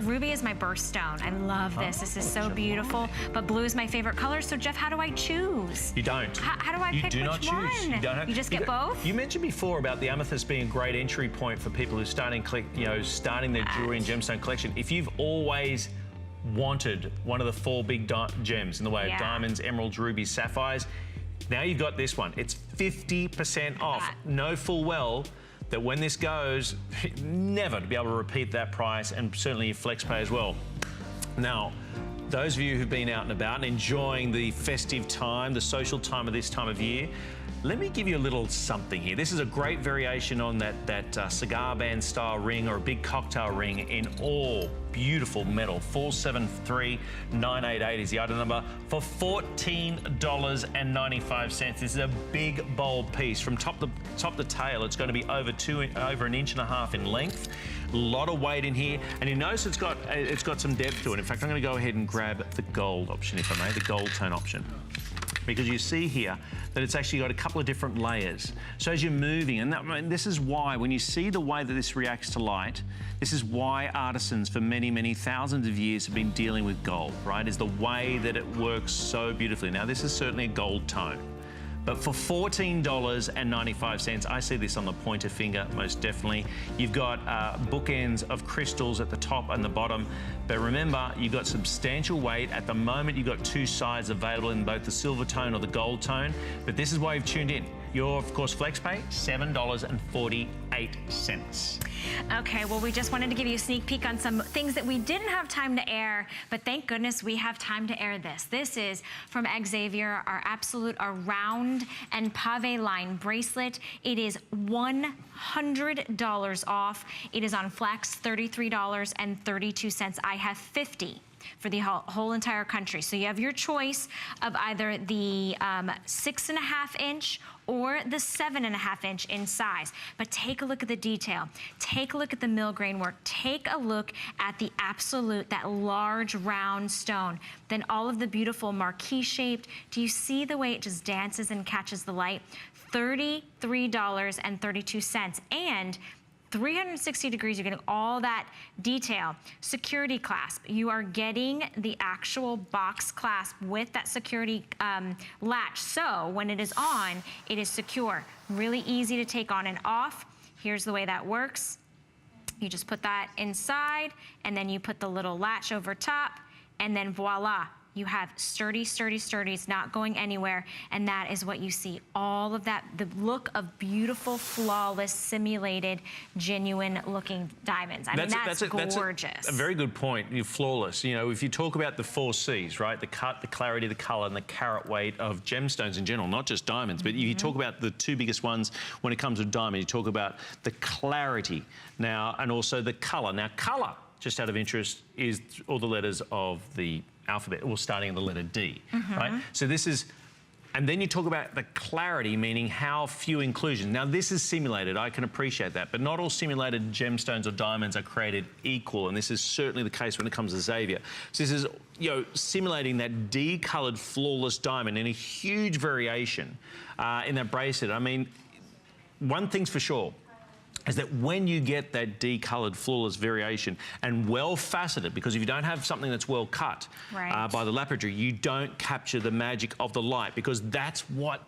Ruby is my birthstone. I love this. This is so beautiful. But blue is my favorite color. So Jeff, how do I choose? You don't. How do I pick do not which choose. one? You don't have, you just get both? You mentioned before about the amethyst being a great entry point for people who are starting their jewelry and gemstone collection. If you've always wanted one of the 4 big gems in the way of diamonds, emeralds, rubies, sapphires, now you've got this one. It's 50% off. Know full well that when this goes, never to be able to repeat that price, and certainly your FlexPay as well. Now, those of you who've been out and about and enjoying the festive time, the social time of this time of year, let me give you a little something here. This is a great variation on that cigar band style ring or a big cocktail ring in all beautiful metal. 473988 is the item number for $14.95. This is a big, bold piece. From top to tail, it's going to be over an inch and a half in length. A lot of weight in here, and you notice it's got some depth to it. In fact, I'm going to go ahead and grab the gold option, if I may, the gold tone option, because you see here that it's actually got a couple of different layers. So as you're moving, and this is why, when you see the way that this reacts to light, this is why artisans for many, many thousands of years have been dealing with gold, right? Is the way that it works so beautifully. Now, this is certainly a gold tone. But for $14.95, I see this on the pointer finger, most definitely. You've got bookends of crystals at the top and the bottom. But remember, you've got substantial weight. At the moment, you've got 2 sides available in both the silver tone or the gold tone. But this is why you've tuned in. Your, of course, FlexPay, $7.48. Okay, well, we just wanted to give you a sneak peek on some things that we didn't have time to air, but thank goodness we have time to air this. This is from Xavier, our absolute round and pave line bracelet. It is $100 off. It is on Flex, $33.32. I have 50 for the whole entire country. So you have your choice of either the 6.5 inch or the 7.5 inch in size. But take a look at the detail. Take a look at the millgrain work. Take a look at the absolute, that large round stone. Then all of the beautiful marquee shaped. Do you see the way it just dances and catches the light? $33.32. And 360 degrees, you're getting all that detail. Security clasp, you are getting the actual box clasp with that security latch. So when it is on, it is secure. Really easy to take on and off. Here's the way that works. You just put that inside, and then you put the little latch over top, and then voila. You have sturdy, sturdy, sturdy. It's not going anywhere. And that is what you see. All of that, the look of beautiful, flawless, simulated, genuine looking diamonds. I mean, that's gorgeous. That's a very good point. You're flawless. You know, if you talk about the 4 C's, right? The cut, the clarity, the color, and the carat weight of gemstones in general, not just diamonds, but you talk about the 2 biggest ones when it comes to diamond. You talk about the clarity now and also the color. Now, color, just out of interest, is all the letters of the alphabet, or starting at the letter D, right? So this is, and then you talk about the clarity, meaning how few inclusions. Now this is simulated, I can appreciate that, but not all simulated gemstones or diamonds are created equal, and this is certainly the case when it comes to Xavier. So this is, you know, simulating that D-coloured flawless diamond in a huge variation in that bracelet. I mean, one thing's for sure, is that when you get that D-coloured flawless variation and well-faceted, because if you don't have something that's well cut by the lapidary, you don't capture the magic of the light, because that's what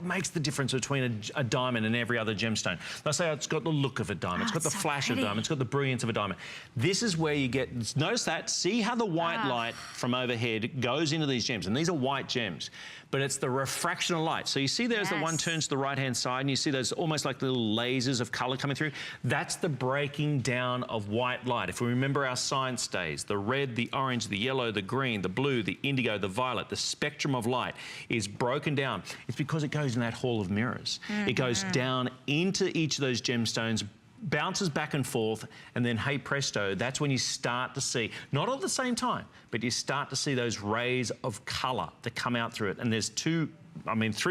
makes the difference between a diamond and every other gemstone. They'll say, oh, it's got the look of a diamond, it's got the flash of a diamond, it's got the brilliance of a diamond. This is where you get, notice that, see how the white light from overhead goes into these gems, and these are white gems, but it's the refraction of light. So you see there's the one turns to the right-hand side, and you see those almost like little lasers of colour coming through. That's the breaking down of white light. If we remember our science days, the red, the orange, the yellow, the green, the blue, the indigo, the violet, the spectrum of light is broken down. It's because it goes in that hall of mirrors. It goes down into each of those gemstones, bounces back and forth, and then, hey presto, that's when you start to see, not all at the same time, but you start to see those rays of colour that come out through it. And there's 3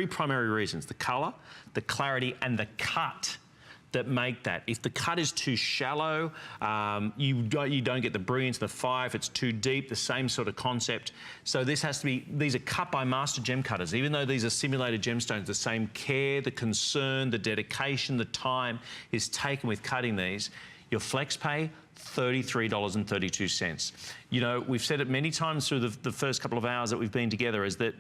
primary reasons: the colour, the clarity, and the cut that make that. If the cut is too shallow, you don't get the brilliance of the fire. If it's too deep, the same sort of concept. So this has to be, these are cut by master gem cutters. Even though these are simulated gemstones, the same care, the concern, the dedication, the time is taken with cutting these. Your FlexPay, $33.32. You know, we've said it many times through the first couple of hours that we've been together, is that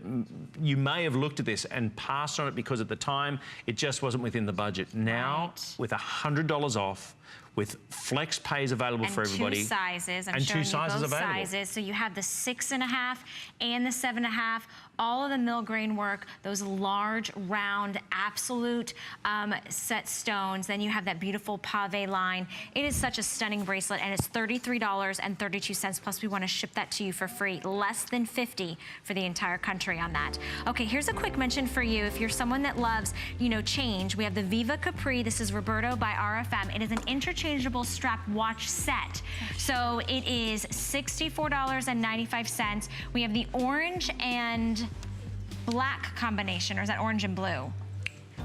you may have looked at this and passed on it because at the time it just wasn't within the budget. Now, with $100 off, with flex pays available for everybody. And two sizes. I'm and showing two sizes you both available. sizes. So you have the 6.5 and the 7.5. All of the mill grain work, those large, round, absolute set stones. Then you have that beautiful pave line. It is such a stunning bracelet, and it's $33.32. Plus, we want to ship that to you for free. Less than $50 for the entire country on that. Okay, here's a quick mention for you. If you're someone that loves, you know, change, we have the Viva Capri. This is Roberto by RFM. It is an interchangeable strap watch set. So it is $64.95. We have the orange and black combination, or is that orange and blue?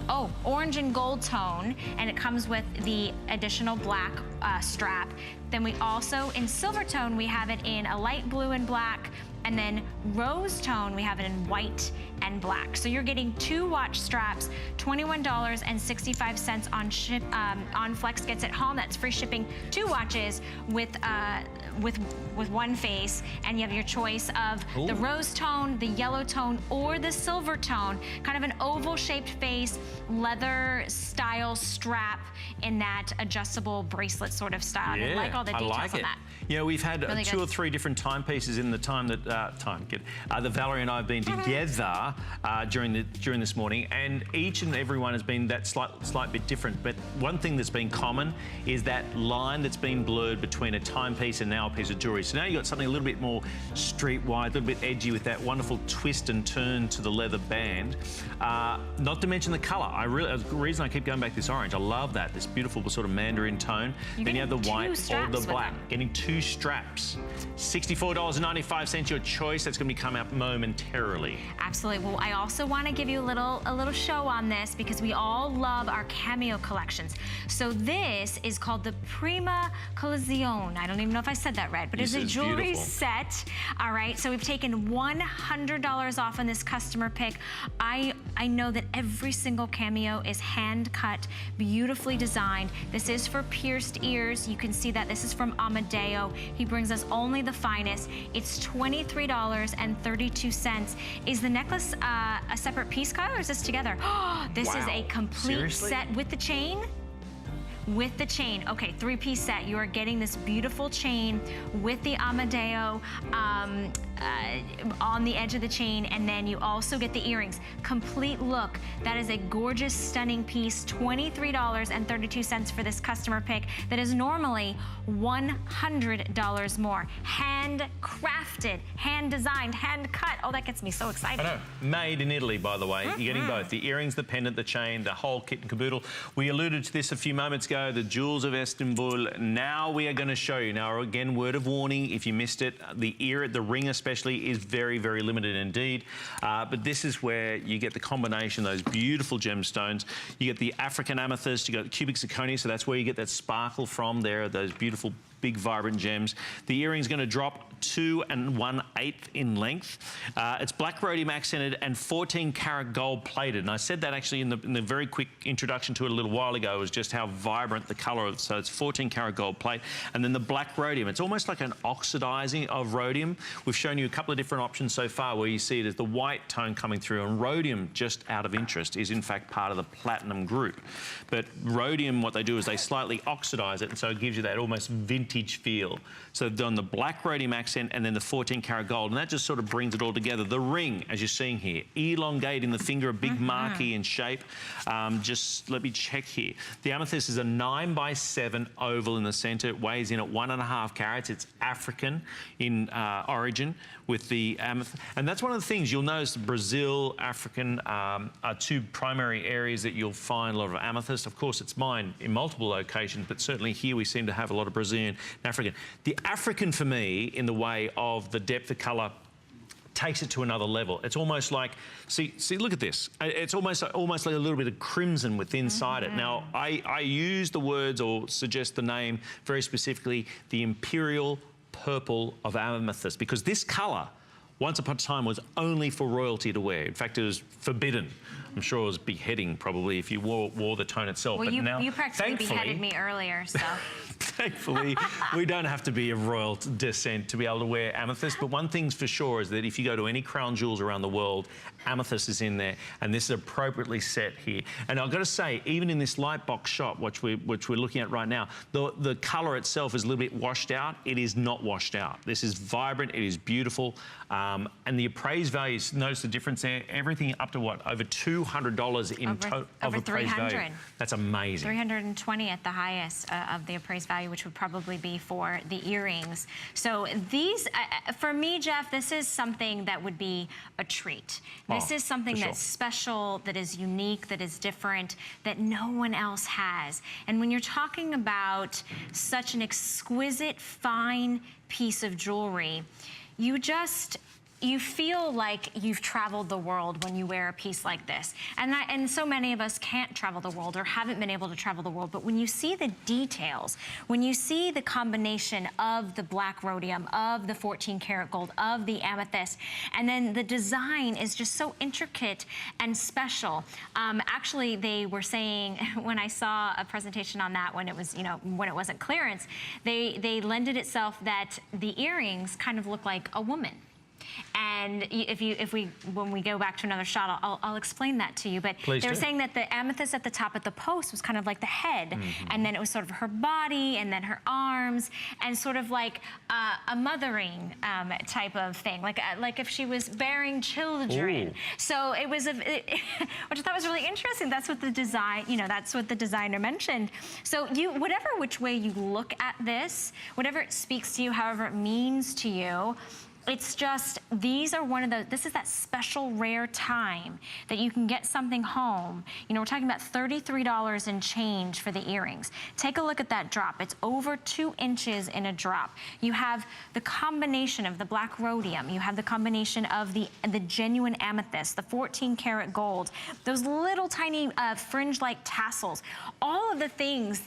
Oh, orange and gold tone, and it comes with the additional black strap. Then we also, in silver tone, we have it in a light blue and black, and then rose tone, we have it in white and black. So you're getting 2 watch straps, $21.65 on Flex Gets It Home. That's free shipping. 2 watches with one face, and you have your choice of the rose tone, the yellow tone, or the silver tone. Kind of an oval-shaped face, leather style strap in that adjustable bracelet sort of style. Yeah, I like all the details I like on it. that. You know, we've had Really 2 good. or 3 different timepieces in the time that that Valerie and I have been together during this morning, and each and every one has been that slight bit different. But one thing that's been common is that line that's been blurred between a timepiece and now a piece of jewelry. So now you've got something a little bit more streetwise, a little bit edgy with that wonderful twist and turn to the leather band. Not to mention the colour. The reason I keep going back to this orange, I love that, this beautiful sort of mandarin tone. Then you have the white or the black. Getting 2 straps. $64.95, your choice. That's going to be coming up momentarily. Absolutely. Well, I also want to give you a little show on this, because we all love our cameo collections. So this is called the Prima Collezione. I don't even know if I said that right, but it's a jewelry set. All right. So we've taken $100 off on this customer pick. I know that every single cameo is hand cut, beautifully designed. This is for pierced ears. You can see that this is from Amadeo. He brings us only the finest. It's $23.32. Is the necklace a separate piece, Kyle, or is this together? This is a complete set with the chain. With the chain. Okay, 3-piece set. You are getting this beautiful chain with the Amadeo on the edge of the chain, and then you also get the earrings. Complete look. That is a gorgeous, stunning piece. $23.32 for this customer pick. That is normally $100 more. Hand-crafted, hand-designed, hand-cut. Oh, that gets me so excited. I know. Made in Italy, by the way. You're getting both. The earrings, the pendant, the chain, the whole kit and caboodle. We alluded to this a few moments ago, the Jewels of Istanbul. Now we are going to show you. Now, again, word of warning, if you missed it, the ring especially is very, very limited indeed. But this is where you get the combination of those beautiful gemstones. You get the African amethyst, you got the cubic zirconia, so that's where you get that sparkle from there, those beautiful big vibrant gems. The earring's going to drop 2 1/8 in length. It's black rhodium accented and 14 karat gold plated. And I said that actually in the very quick introduction to it a little while ago, was just how vibrant the colour of it. So it's 14 karat gold plate. And then the black rhodium. It's almost like an oxidizing of rhodium. We've shown you a couple of different options so far where you see it as the white tone coming through, and rhodium, just out of interest, is in fact part of the platinum group. But rhodium, what they do is they slightly oxidize it, and so it gives you that almost vintage feel. So they've done the black rhodium accent and then the 14 karat gold, and that just sort of brings it all together. The ring, as you're seeing here, elongating the finger, a big marquee in shape. Just let me check here. The amethyst is a 9x7 oval in the center. It weighs in at 1.5 carats. It's African in origin with the amethyst. And that's one of the things you'll notice. Brazil, African are 2 primary areas that you'll find a lot of amethyst. Of course, it's mined in multiple locations, but certainly here we seem to have a lot of Brazilian and African. The African, for me, in the way of the depth of colour, takes it to another level. It's almost like, see, look at this. It's almost like a little bit of crimson with inside it. Now, I use the words or suggest the name very specifically, the Imperial Purple of Amethyst, because this colour, once upon a time, was only for royalty to wear. In fact, it was forbidden. I'm sure it was beheading probably if you wore the tone itself. Well, but you now, practically thankfully, beheaded me earlier, so. Thankfully, we don't have to be of royal descent to be able to wear amethyst. But one thing's for sure is that if you go to any crown jewels around the world, amethyst is in there, and this is appropriately set here. And I've got to say, even in this light box shot, which we're looking at right now, the colour itself is a little bit washed out. It is not washed out. This is vibrant. It is beautiful. And the appraised values, notice the difference there. Everything up to what? Over $200 in total of appraised value. That's amazing. 320 at the highest of the appraised value, which would probably be for the earrings. So these, for me, Jeff, this is something that would be a treat. This is something that's special, that is unique, that is different, that no one else has. And when you're talking about such an exquisite, fine piece of jewelry, you feel like you've traveled the world when you wear a piece like this. And so many of us can't travel the world or haven't been able to travel the world, but when you see the details, when you see the combination of the black rhodium, of the 14 karat gold, of the amethyst, and then the design is just so intricate and special. Actually, they were saying, when I saw a presentation on that, when it was, when it wasn't clearance, they lended itself that the earrings kind of look like a woman. And when we go back to another shot, I'll explain that to you. But they were saying that the amethyst at the top of the post was kind of like the head, and then it was sort of her body, and then her arms, and sort of like a mothering type of thing, like if she was bearing children. Ooh. So it was, which I thought was really interesting. That's what the design, that's what the designer mentioned. So whatever which way you look at this, whatever it speaks to you, however it means to you. It's just, these are this is that special rare time that you can get something home. We're talking about $33 and change for the earrings. Take a look at that drop. It's over 2 inches in a drop. You have the combination of the black rhodium. You have the combination of the genuine amethyst, the 14 karat gold, those little tiny fringe-like tassels, all of the things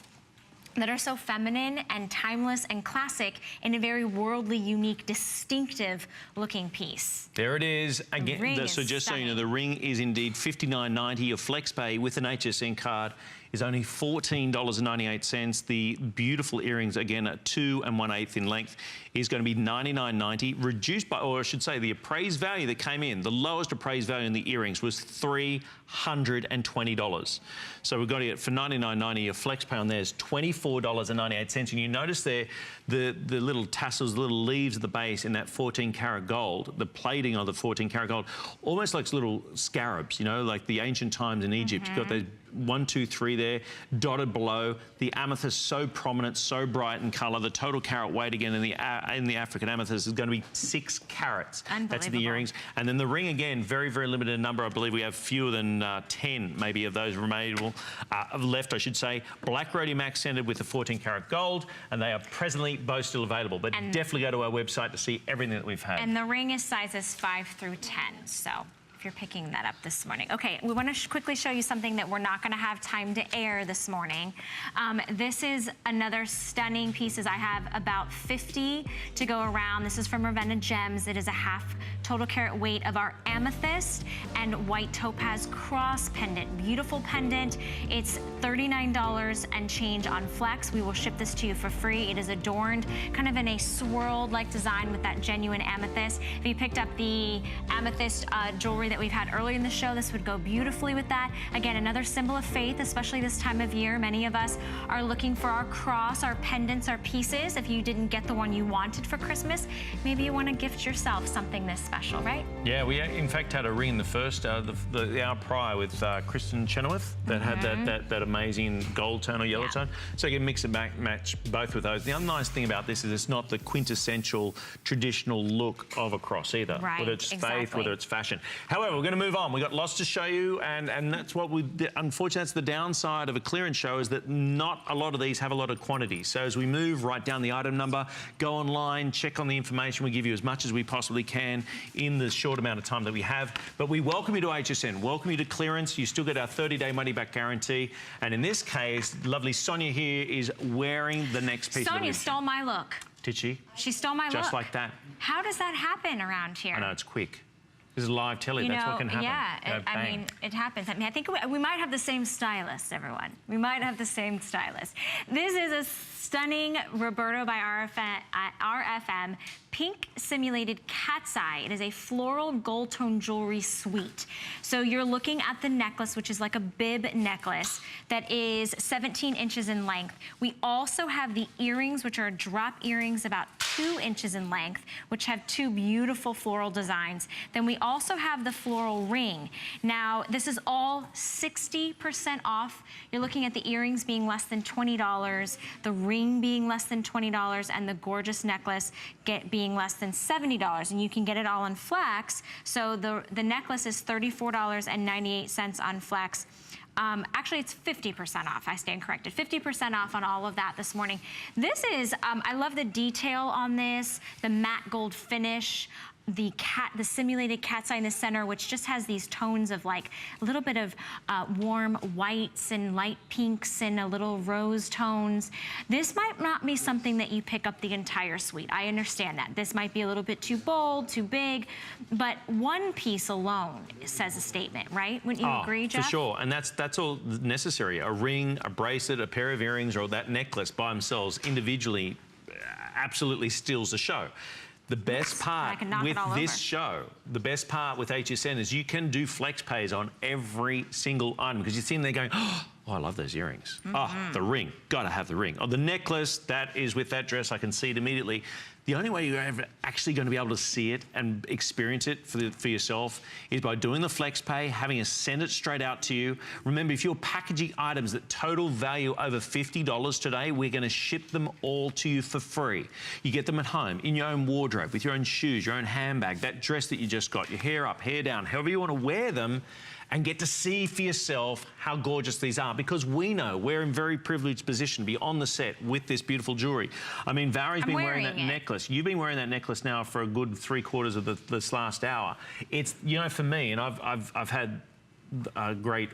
that are so feminine and timeless and classic in a very worldly, unique, distinctive looking piece. There it is. Again, so just so you know, the ring is indeed $59.90. Your FlexPay with an HSN card is only $14.98. The beautiful earrings, again, at 2 1/8 in length, is going to be $99.90, reduced by, or I should say, the appraised value that came in, the lowest appraised value in the earrings was $320. So we've got to get for $99.90. Your FlexPay on there is $24.98. And you notice there the little tassels, the little leaves at the base in that 14 karat gold, the plating of the 14 karat gold, almost like little scarabs, like the ancient times in Egypt. You've got those 1, 2, 3 there, dotted below. The amethyst so prominent, so bright in colour. The total carat weight again in the African amethyst is going to be 6 carats. That's the earrings. And then the ring again, very, very limited number. I believe we have fewer than 10 maybe of those remainable left, I should say. Black rhodium accented with the 14 karat gold, and they are presently both still available. But definitely go to our website to see everything that we've had. And the ring is sizes 5 through 10. So if you're picking that up this morning. Okay, we want to quickly show you something that we're not going to have time to air this morning. This is another stunning pieces. I have about 50 to go around. This is from Ravenna Gems. It is a half total carat weight of our amethyst and white topaz cross pendant. Beautiful pendant. It's $39 and change on Flex. We will ship this to you for free. It is adorned kind of in a swirled-like design with that genuine amethyst. If you picked up the amethyst jewelry that we've had earlier in the show, this would go beautifully with that. Again, another symbol of faith, especially this time of year. Many of us are looking for our cross, our pendants, our pieces. If you didn't get the one you wanted for Christmas, maybe you want to gift yourself something this special, right? Yeah, we in fact had a ring in the first, the hour prior with Kristen Chenoweth that had that amazing gold tone or yellow tone. So you can mix and match both with those. The other nice thing about this is it's not the quintessential traditional look of a cross either. Right, whether it's faith, whether it's fashion. However, we're going to move on. We've got lots to show you, and that's what unfortunately, that's the downside of a clearance show, is that not a lot of these have a lot of quantity. So as we move, write down the item number, go online, check on the information. We give you as much as we possibly can in the short amount of time that we have. But we welcome you to HSN, welcome you to clearance. You still get our 30-day money-back guarantee. And in this case, lovely Sonia here is wearing the next piece. Sonia stole my look. Did she? She stole my look. Just like that. How does that happen around here? I know, it's quick. This is live telly. That's what can happen. Yeah, I mean, it happens. I mean, I think we might have the same stylist, everyone. We might have the same stylist. This is a stunning Roberto by RFM pink simulated cat's eye. It is a floral gold tone jewelry suite. So you're looking at the necklace, which is like a bib necklace that is 17 inches in length. We also have the earrings, which are drop earrings about 2 inches in length, which have 2 beautiful floral designs. Then we also have the floral ring. Now, this is all 60% off. You're looking at the earrings being less than $20, the ring being less than $20, and the gorgeous necklace being less than $70, and you can get it all on Flex. So the necklace is $34.98 on Flex. Actually, it's 50% off. I stand corrected. 50% off on all of that this morning. This is, I love the detail on this, the matte gold finish, the simulated cat's eye in the center, which just has these tones of like a little bit of warm whites and light pinks and a little rose tones. This might not be something that you pick up the entire suite. I understand that. This might be a little bit too bold, too big, but one piece alone says a statement, right? Wouldn't you agree, Jeff? For sure, and that's all necessary. A ring, a bracelet, a pair of earrings, or that necklace by themselves individually absolutely steals the show. The best part with this show, the best part with HSN is you can do flex pays on every single item because you see them there going, oh, I love those earrings. Oh, the ring, gotta have the ring. Oh, the necklace, that is with that dress, I can see it immediately. The only way you're ever actually going to be able to see it and experience it for yourself is by doing the flex pay, having us send it straight out to you. Remember, if you're packaging items that total value over $50 today, we're going to ship them all to you for free. You get them at home, in your own wardrobe, with your own shoes, your own handbag, that dress that you just got, your hair up, hair down, however you want to wear them, and get to see for yourself how gorgeous these are, because we know we're in very privileged position to be on the set with this beautiful jewelry. I mean, Varie's been wearing that necklace. You've been wearing that necklace now for a good 3/4 of this last hour. It's, you know, for me, and I've had a great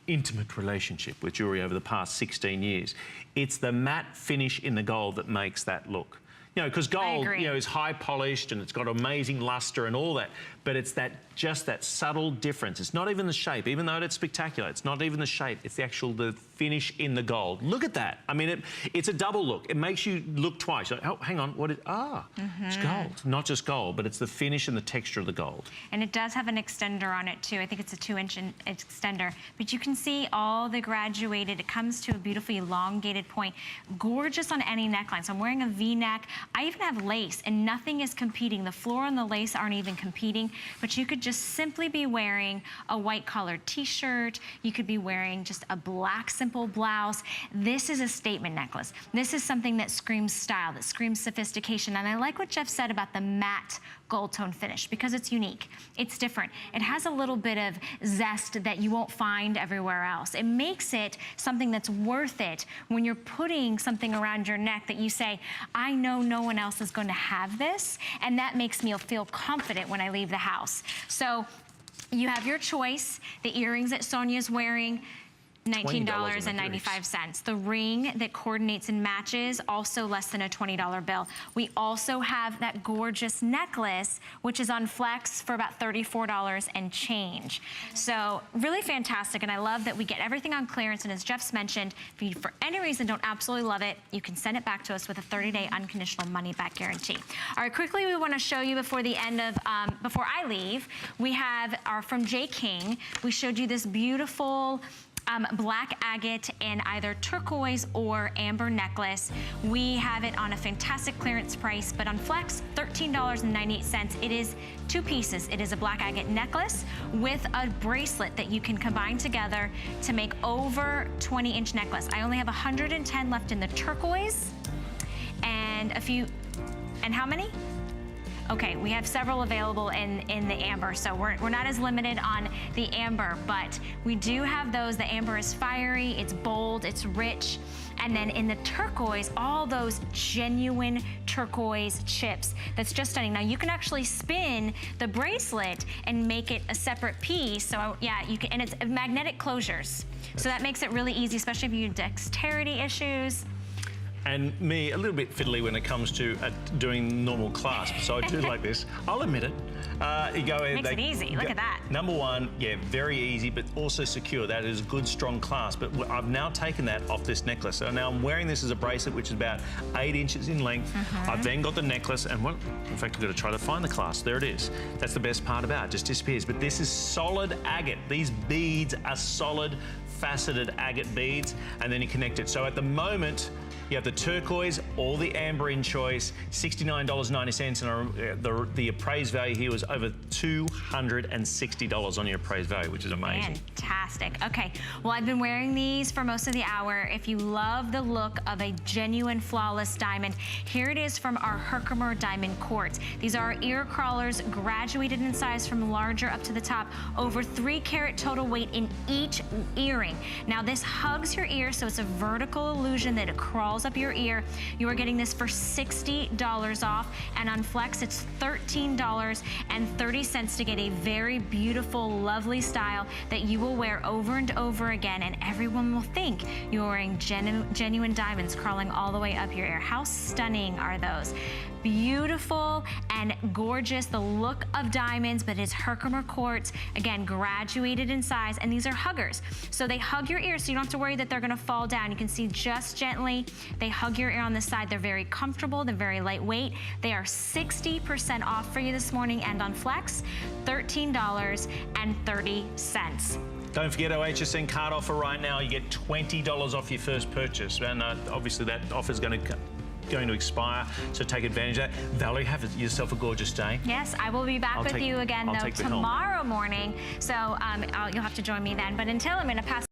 intimate relationship with jewelry over the past 16 years. It's the matte finish in the gold that makes that look. You know, because gold, you know, is high polished and it's got amazing luster and all that, but it's just that subtle difference. It's not even the shape, even though it's spectacular. It's not even the shape. It's the finish in the gold. Look at that. I mean, it's a double look. It makes you look twice. Like, oh, hang on, what is? It's gold. Not just gold, but it's the finish and the texture of the gold. And it does have an extender on it too. I think it's a 2-inch extender. But you can see all the graduated. It comes to a beautifully elongated point. Gorgeous on any neckline. So I'm wearing a V-neck. I even have lace, and nothing is competing. The floor and the lace aren't even competing, but you could just simply be wearing a white collared t-shirt. You could be wearing just a black simple blouse. This is a statement necklace. This is something that screams style, that screams sophistication. And I like what Jeff said about the matte gold tone finish because it's unique. It's different. It has a little bit of zest that you won't find everywhere else. It makes it something that's worth it when you're putting something around your neck that you say, I know no one else is going to have this, and that makes me feel confident when I leave the house. So you have your choice. The earrings that Sonia's wearing, $19.95. The ring that coordinates and matches, also less than a $20 bill. We also have that gorgeous necklace, which is on Flex for about $34 and change. So really fantastic, and I love that we get everything on clearance, and as Jeff's mentioned, if you for any reason don't absolutely love it, you can send it back to us with a 30-day unconditional money-back guarantee. All right, quickly we want to show you before the end of, before I leave, we have our, from J. King, we showed you this beautiful black agate in either turquoise or amber necklace. We have it on a fantastic clearance price, but on Flex, $13.98. It is 2 pieces. It is a black agate necklace with a bracelet that you can combine together to make over 20-inch necklace. I only have 110 left in the turquoise and a few, and how many? Okay, we have several available in the amber, so we're not as limited on the amber, but we do have those. The amber is fiery, it's bold, it's rich, and then in the turquoise, all those genuine turquoise chips. That's just stunning. Now you can actually spin the bracelet and make it a separate piece. So yeah, you can, and it's magnetic closures. So that makes it really easy, especially if you have dexterity issues. And me, a little bit fiddly when it comes to doing normal clasp. So I do like this. I'll admit it. You go in. Makes it easy. Look at that. Number one, yeah, very easy, but also secure. That is good, strong clasp. But I've now taken that off this necklace. So now I'm wearing this as a bracelet, which is about 8 inches in length. I've then got the necklace, and in fact, I've got to try to find the clasp. There it is. That's the best part about it. Just disappears. But this is solid agate. These beads are solid, faceted agate beads, and then you connect it. So at the moment, you have the turquoise or the amber in choice, $69.90, and the appraised value here was over $260 on your appraised value, which is amazing. Fantastic. Okay, well, I've been wearing these for most of the hour. If you love the look of a genuine flawless diamond, here it is from our Herkimer Diamond Quartz. These are ear crawlers, graduated in size from larger up to the top, over 3 carat total weight in each earring. Now, this hugs your ear, so it's a vertical illusion that it crawls up your ear. You are getting this for $60 off, and on Flex it's $13.30 to get a very beautiful, lovely style that you will wear over and over again, and everyone will think you're wearing genuine diamonds crawling all the way up your ear. How stunning are those? Beautiful and gorgeous, the look of diamonds, but it's Herkimer Quartz, again, graduated in size, and these are huggers. So they hug your ear, so you don't have to worry that they're gonna fall down. You can see just gently, they hug your ear on the side. They're very comfortable, they're very lightweight. They are 60% off for you this morning, and on Flex, $13.30. Don't forget our HSN card offer right now. You get $20 off your first purchase, and obviously that offer is going to expire, so take advantage of that. Valerie, have yourself a gorgeous day. Yes, I will be back with you again, though, tomorrow morning, so you'll have to join me then. But until, I'm going to pass